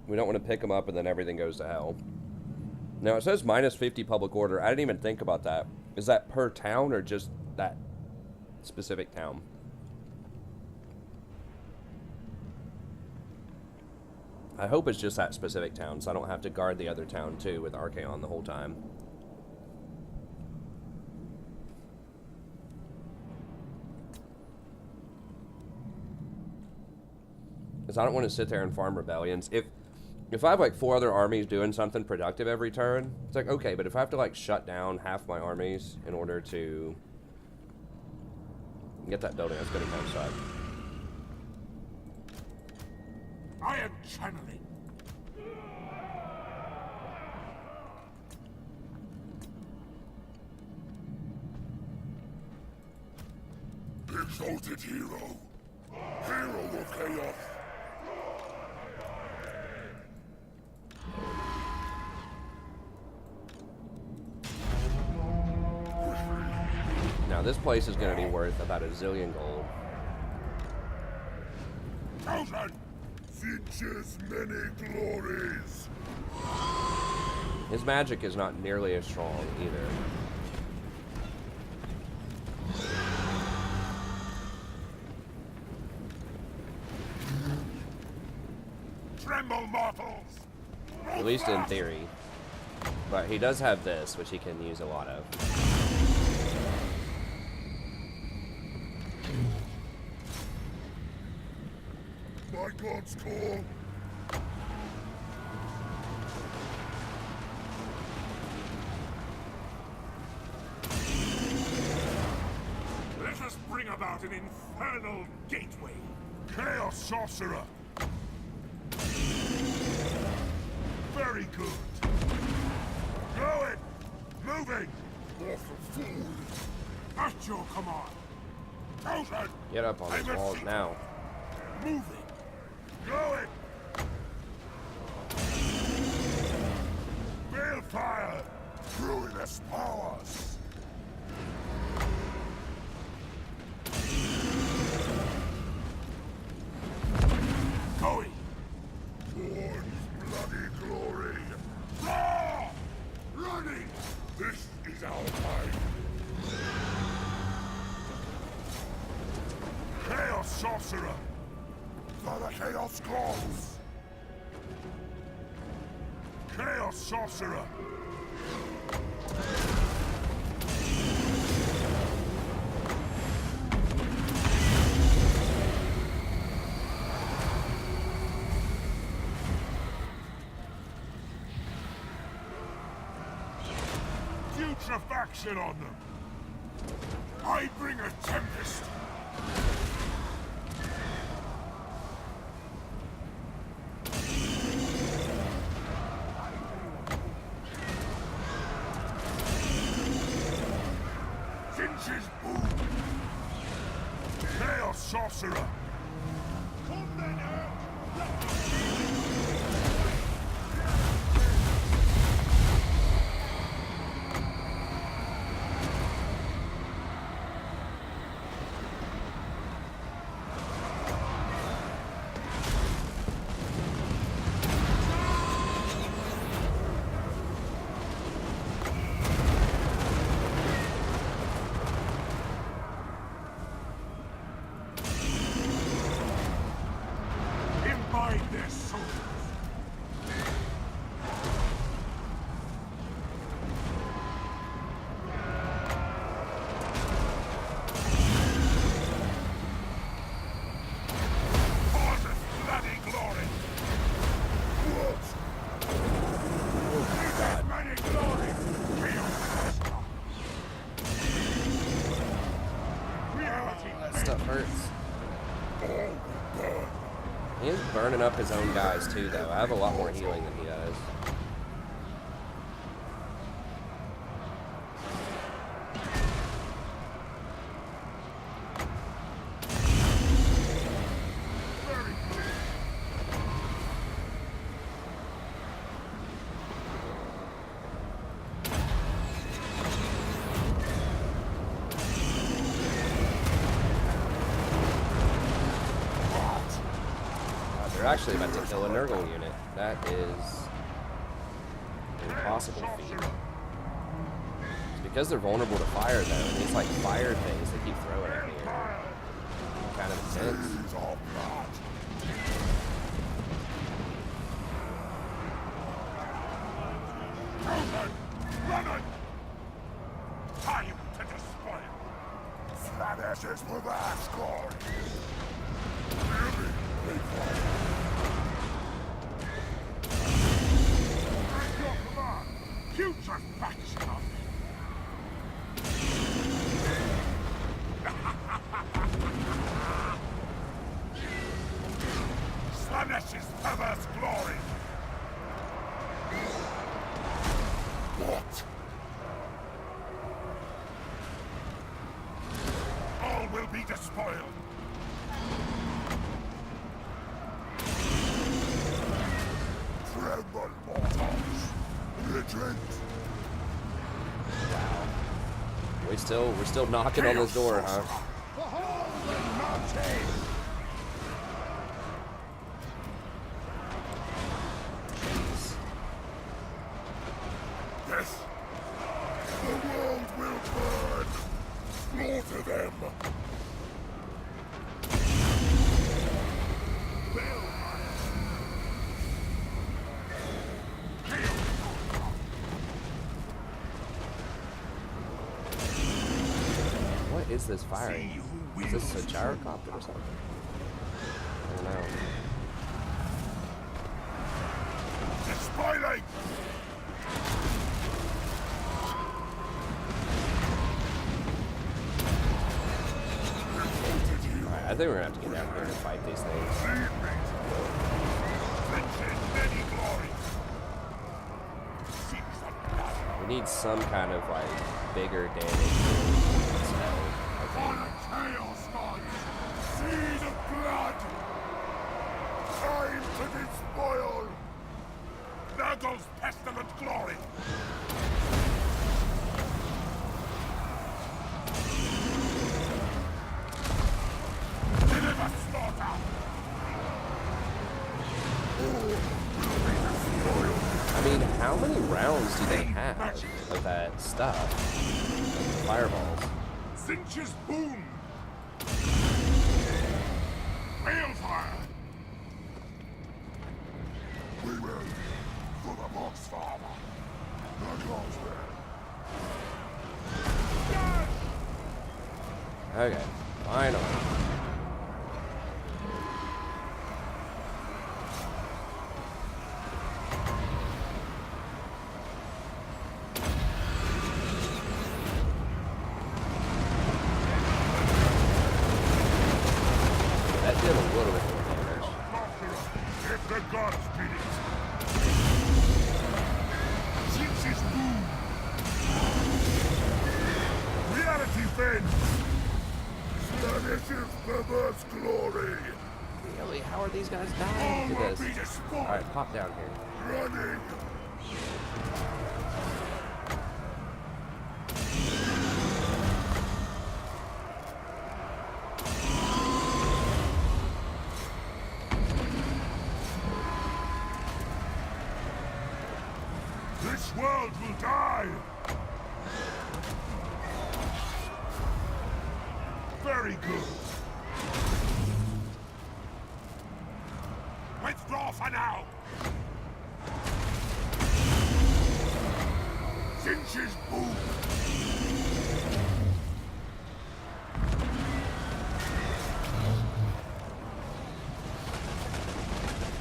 We don't want to pick them up and then everything goes to hell. Now, it says minus 50 public order. I didn't even think about that. Is that per town or just that specific town? I hope it's just that specific town, so I don't have to guard the other town, too, with Archaon the whole time. Because I don't want to sit there and farm rebellions. If I have, like, 4 other armies doing something productive every turn, it's like, okay, but if I have to, like, shut down half my armies in order to get that building, that's going to kind of suck. I am channeling. Exalted hero. Hero of chaos. Now, this place is going to be worth about 1 zillion gold. Chosen. Finch's many glories. His magic is not nearly as strong either. Tremble, mortals. least in theory. But he does have this, which he can use a lot of. My God's call. Let us bring about an infernal gateway. Chaos Sorcerer. Very good. Going. Moving. Awful fool. At your command. Chosen. Get up on these walls now. Moving. Going. Balefire. Ruinous powers. Going. Born's bloody glory. Roar! Running. This is our time. Chaos Sorcerer. For the Chaos calls. Chaos Sorcerer. Putrefaction on them. I bring a tempest. Finch's boom. Chaos Sorcerer. Come then out. Imbibe their souls. Causes bloody glory. What? That many glory. That stuff hurts. He's burning up his own guys too, though. I have a lot more healing than he does. They're actually about to kill a Nurgle unit. That is an impossible feat. It's because they're vulnerable to fire, though, and these like fire things they keep throwing at me are kind of intense. Running! Time to despoil! Flat ashes for vast glory! At your command! Putrefaction of me! Slanesh's perverse glory! What? All will be despoiled! Tremble, mortals! Retreat! We're still knocking on this door, huh? Behold the mountain! Yes! The world will burn! Slaughter them! is this firing? Is this a gyrocopter or something? I don't know. Spoiling! Alright, I think we're gonna have to get down here and fight these things. We need some kind of like bigger damage spell, I think. Chaos gods! Seed of blood! Time to despoil! Naggle's pestilent glory! Deliver slaughter! I mean, how many rounds do they have of that stuff? Fireballs. Cinch's boom! Balefire! We will for the box farmer. Naggle's there. Okay, finally. That did a little bit more damage. If the gods did it. Cinch's boom. Reality bends. Slanishes perverse glory. Really? How are these guys dying to this? Alright, pop down here. Running. This world will die. Very good. Withdraw for now. Cinch's boom.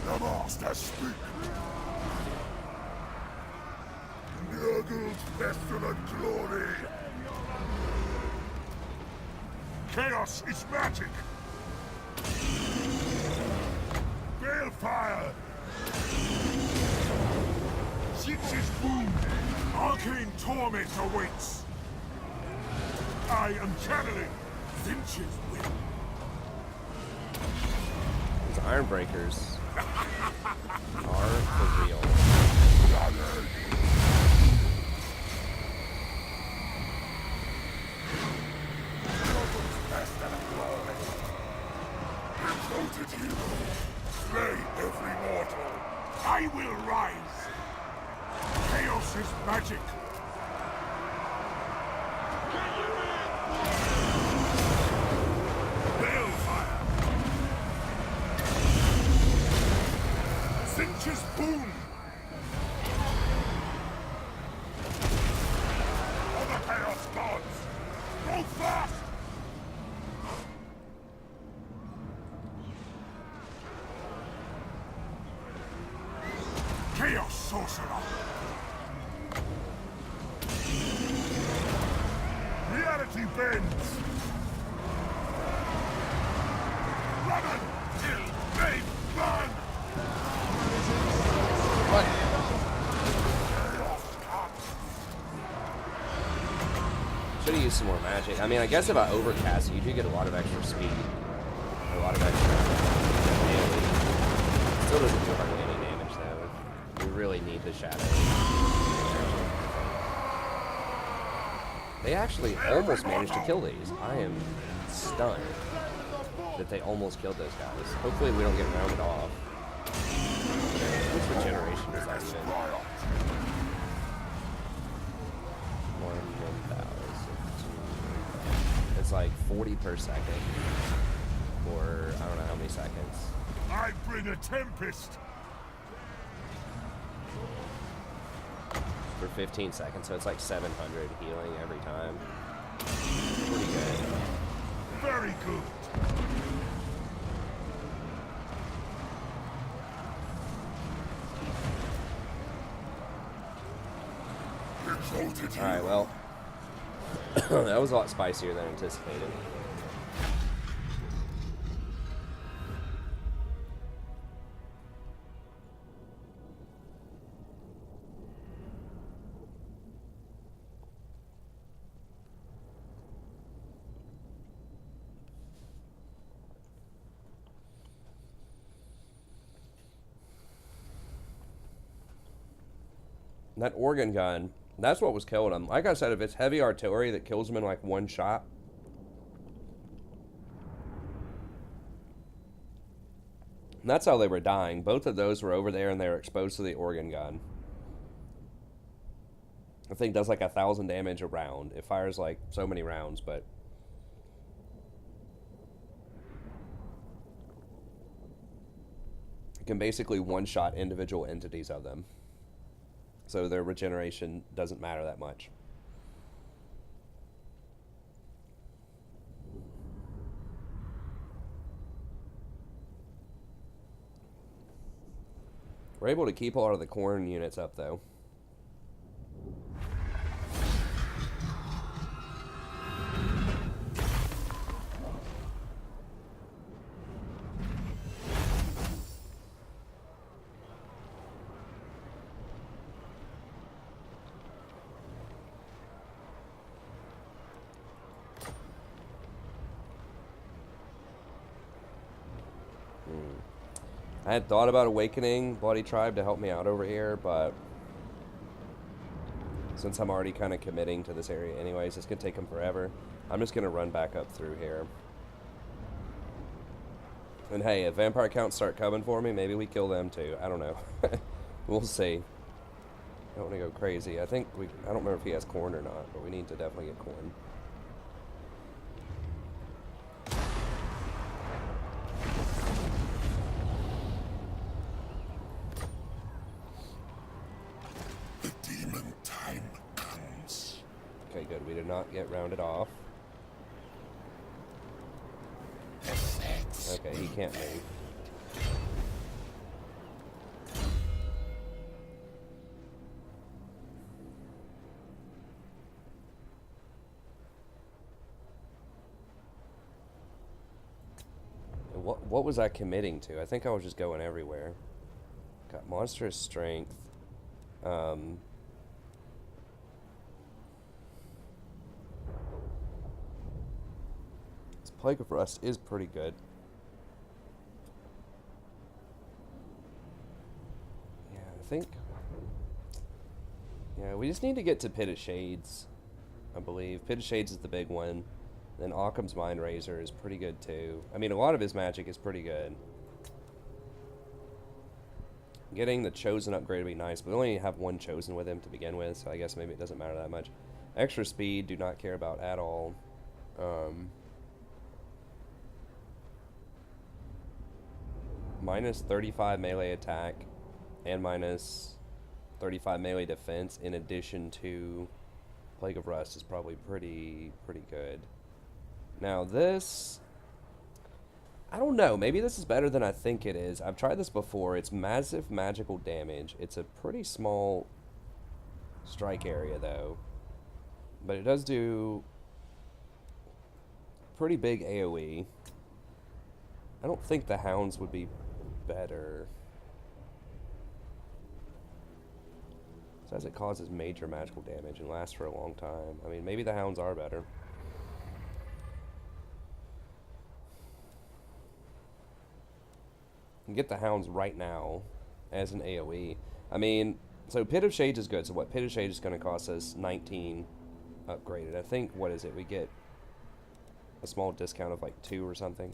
The master speak. Nurgle's pestilent glory. Chaos is magic. Balefire. Cinch's boom. Arcane torment awaits. I am channeling Cinch's will. These iron breakers are for real. Devoted hero, slay every mortal. I will rise. Chaos is magic. Balefire. Cinch's boom. For the Chaos gods. Go fast. Chaos Sorcerer! Reality bends! Run till they burn! What? Chaos comes! Should have used some more magic. I mean, I guess if I overcast, you do get a lot of extra speed. A lot of extra melee. Still doesn't do hardly any damage, though. We really need the shadow. They actually almost managed to kill these. I am stunned that they almost killed those guys. Hopefully we don't get rounded off. Which regeneration is that even? 1,000. It's like 40 per second. For I don't know how many seconds. I bring a tempest! For 15 seconds, so it's like 700 healing every time. Pretty good. Very good. Exalted Alright, well. That was a lot spicier than anticipated. That organ gun, that's what was killing him. Like I said, if it's heavy artillery that kills him in like one shot, and that's how they were dying. Both of those were over there and they were exposed to the organ gun. I think it does like 1,000 damage a round. It fires like so many rounds, but it can basically one-shot individual entities of them. So their regeneration doesn't matter that much. We're able to keep a lot of the corn units up, though. I had thought about awakening Bloody Tribe to help me out over here, but since I'm already kind of committing to this area anyways, it's going to take them forever. I'm just going to run back up through here. And hey, if vampire counts start coming for me, maybe we kill them too. I don't know. We'll see. I don't want to go crazy. I don't remember if he has corn or not, but we need to definitely get corn. Okay, good. We did not get rounded off. Okay, he can't move. What was I committing to? I think I was just going everywhere. Got monstrous strength. Plague of Rust is pretty good. Yeah, I think... Yeah, we just need to get to Pit of Shades, I believe. Pit of Shades is the big one. Then Occam's Mind Razor is pretty good too. I mean, a lot of his magic is pretty good. Getting the Chosen upgrade would be nice, but we only have one Chosen with him to begin with, so I guess maybe it doesn't matter that much. Extra speed, do not care about at all. Minus 35 melee attack and minus 35 melee defense in addition to Plague of Rust is probably pretty good. Now this, I don't know, maybe this is better than I think it is. I've tried this before. It's massive magical damage. It's a pretty small strike area though, but it does do pretty big AoE. I don't think the Hounds would be better. It says it causes major magical damage and lasts for a long time. I mean, maybe the Hounds are better. You can get the Hounds right now as an AoE. I mean, so Pit of Shades is good. So what? Pit of Shades is going to cost us 19 upgraded. I think, what is it? We get a small discount of like 2 or something.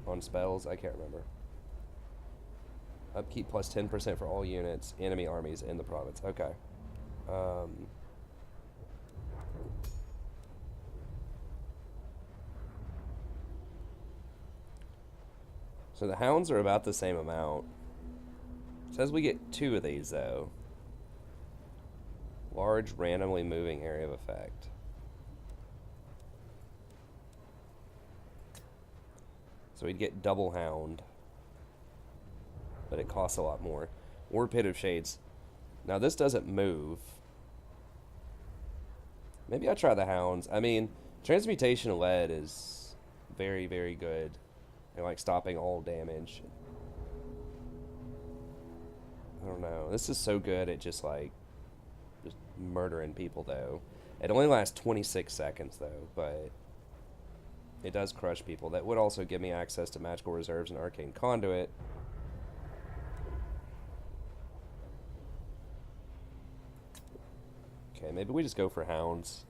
On spells, I can't remember. Upkeep plus 10% for all units, enemy armies in the province. Okay. So the Hounds are about the same amount. It says we get 2 of these though. Large randomly moving area of effect. So we'd get double Hound. But it costs a lot more. Or Pit of Shades. Now this doesn't move. Maybe I try the Hounds. I mean, Transmutation Lead is very, very good. And like stopping all damage. I don't know. This is so good at just like just murdering people though. It only lasts 26 seconds though, but it does crush people. That would also give me access to magical reserves and arcane conduit. Okay, maybe we just go for Hounds.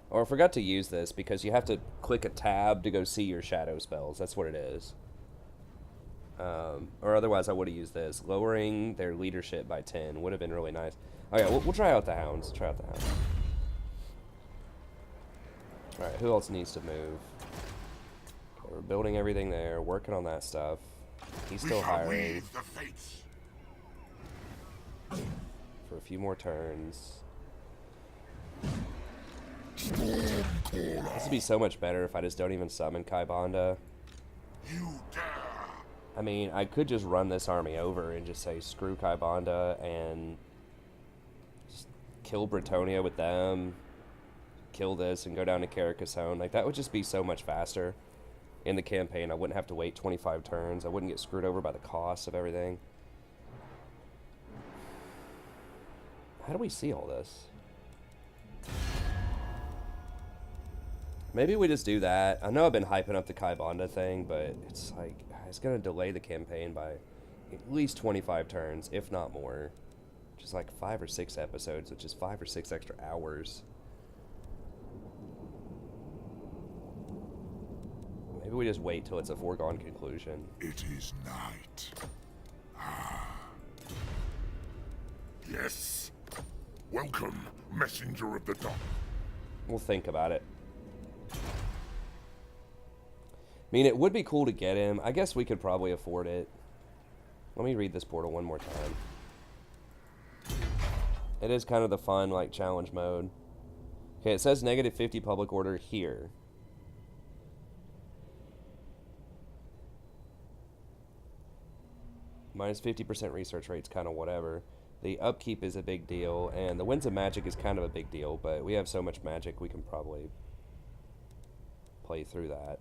Or I forgot to use this because you have to click a tab to go see your shadow spells. That's what it is. Or otherwise I would have used this. Lowering their leadership by 10 would have been really nice. Okay, we'll try out the Hounds. Try out the Hounds. Alright, who else needs to move? We're building everything there, working on that stuff. He's still hiring for a few more turns. This would be so much better if I just don't even summon Kaibanda. I mean, I could just run this army over and just say screw Kaibanda and just kill Bretonia with them, kill this and go down to Carcassonne. Like, that would just be so much faster in the campaign. I wouldn't have to wait 25 turns. I wouldn't get screwed over by the cost of everything. How do we see all this? Maybe we just do that. I know I've been hyping up the Kaibanda thing, but it's like, it's going to delay the campaign by at least 25 turns, if not more. Which is like 5 or 6 episodes, which is 5 or 6 extra hours. Maybe we just wait till it's a foregone conclusion. It is night. Ah. Yes. Welcome, messenger of the dawn. We'll think about it. I mean, it would be cool to get him. I guess we could probably afford it. Let me read this portal one more time. It is kind of the fun, like, challenge mode. Okay, it says negative 50 public order here. Minus 50% research rate's kind of whatever. The upkeep is a big deal, and the Winds of Magic is kind of a big deal, but we have so much magic we can probably play through that.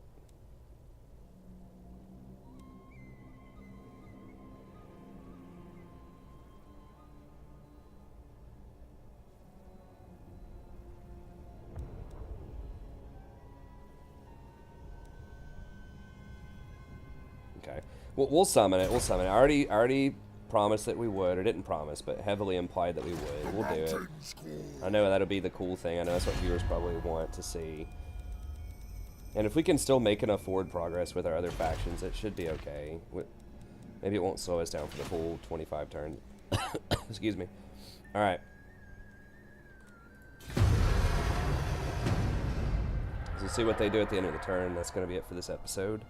Okay. Well, we'll summon it. We'll summon it. I already promised that we would, or didn't promise, but heavily implied that we would. We'll do it. I know that'll be the cool thing. I know that's what viewers probably want to see. And if we can still make enough forward progress with our other factions, it should be okay. Maybe it won't slow us down for the full 25 turns. Excuse me. Alright. So we'll see what they do at the end of the turn. That's going to be it for this episode.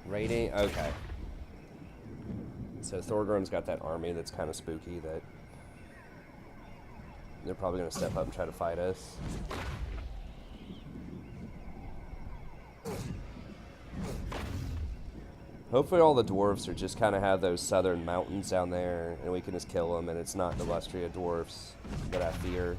Raiding, okay. So Thorgrim's got that army that's kind of spooky that they're probably going to step up and try to fight us. Hopefully all the dwarfs are just kind of have those southern mountains down there and we can just kill them and it's not the Lustria dwarfs that I fear.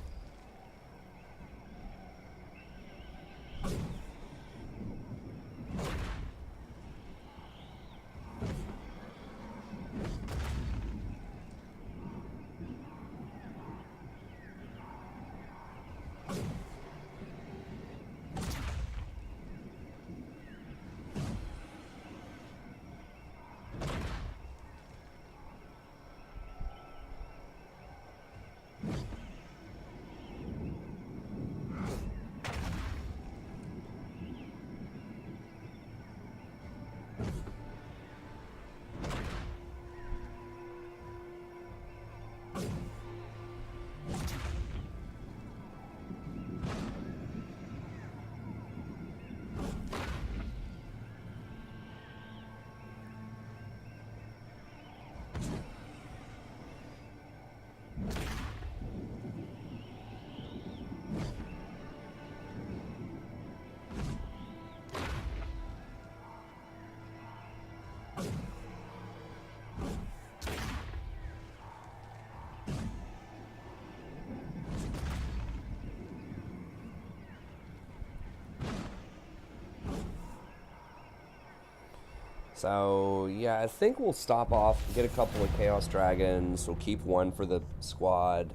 So, yeah, I think we'll stop off, get a couple of Chaos Dragons. We'll keep one for the squad.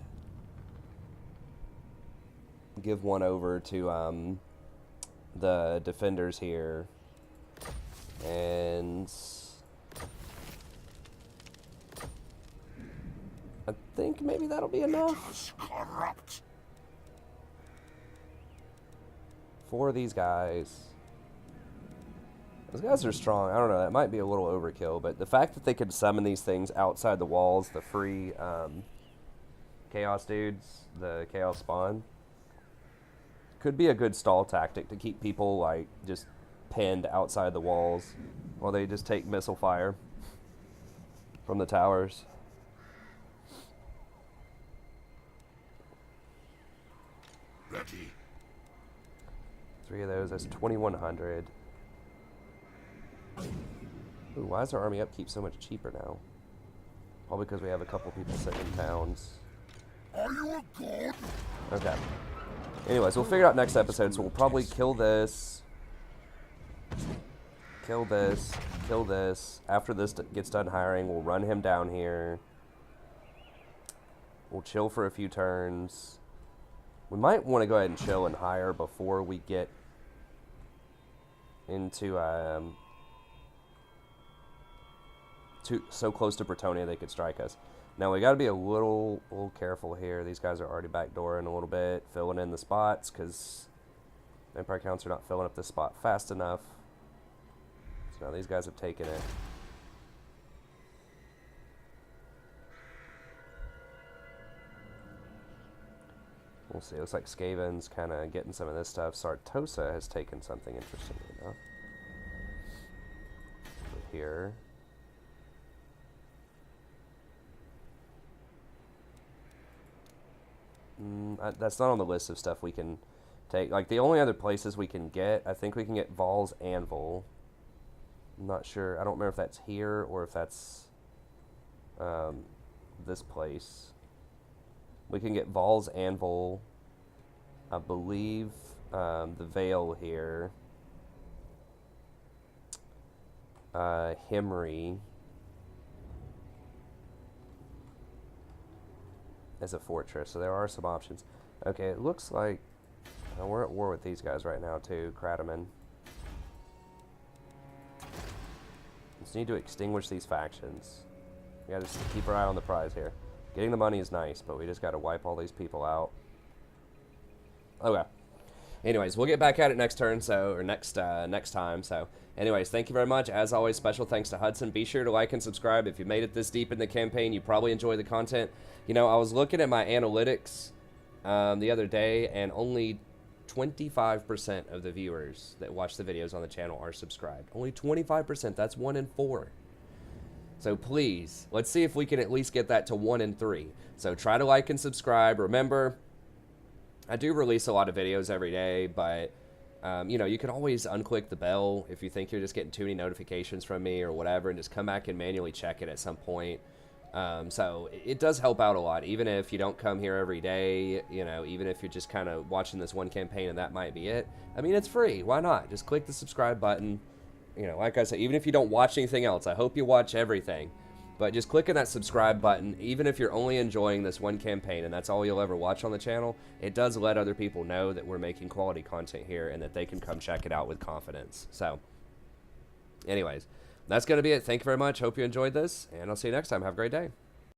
Give one over to the defenders here. And I think maybe that'll be enough Corrupt. for these guys. Those guys are strong. I don't know, that might be a little overkill, but the fact that they could summon these things outside the walls, the free Chaos dudes, the Chaos spawn, could be a good stall tactic to keep people, like, just pinned outside the walls while they just take missile fire from the towers. Ready. 3 of those, that's 2,100. Ooh, why is our army upkeep so much cheaper now? Probably because we have a couple people sitting in towns. Are you a god? Okay. Anyways, we'll figure it out next episode, so we'll probably kill this. Kill this. Kill this. After this gets done hiring, we'll run him down here. We'll chill for a few turns. We might want to go ahead and chill and hire before we get into so close to Bretonia they could strike us. Now we got to be a little careful here. These guys are already backdooring a little bit, filling in the spots because Empire counts are not filling up this spot fast enough. So now these guys have taken it. We'll see. It looks like Skaven's kind of getting some of this stuff. Sartosa has taken something interestingly enough. Over here. That's not on the list of stuff we can take. Like, the only other places we can get, I think we can get Val's Anvil. I'm not sure. I don't remember if that's here or if that's this place. We can get Val's Anvil. I believe the Veil here. Himri. As a fortress, so there are some options. Okay, it looks like we're at war with these guys right now too, Krataman. Just need to extinguish these factions. We gotta just keep our eye on the prize here. Getting the money is nice, but we just gotta wipe all these people out. Okay. Anyways, we'll get back at it next turn, or next time. So, anyways, thank you very much. As always, special thanks to Hudson. Be sure to like and subscribe. If you made it this deep in the campaign, you probably enjoy the content. You know, I was looking at my analytics the other day, and only 25% of the viewers that watch the videos on the channel are subscribed. Only 25%. That's 1 in 4. So please, let's see if we can at least get that to 1 in 3. So try to like and subscribe. Remember, I do release a lot of videos every day, but, you know, you can always unclick the bell if you think you're just getting too many notifications from me or whatever, and just come back and manually check it at some point. So it does help out a lot, even if you don't come here every day, you know, even if you're just kind of watching this one campaign and that might be it. I mean, it's free. Why not? Just click the subscribe button. You know, like I said, even if you don't watch anything else, I hope you watch everything. But just clicking that subscribe button, even if you're only enjoying this one campaign and that's all you'll ever watch on the channel, it does let other people know that we're making quality content here and that they can come check it out with confidence. So, anyways, that's going to be it. Thank you very much. Hope you enjoyed this, and I'll see you next time. Have a great day.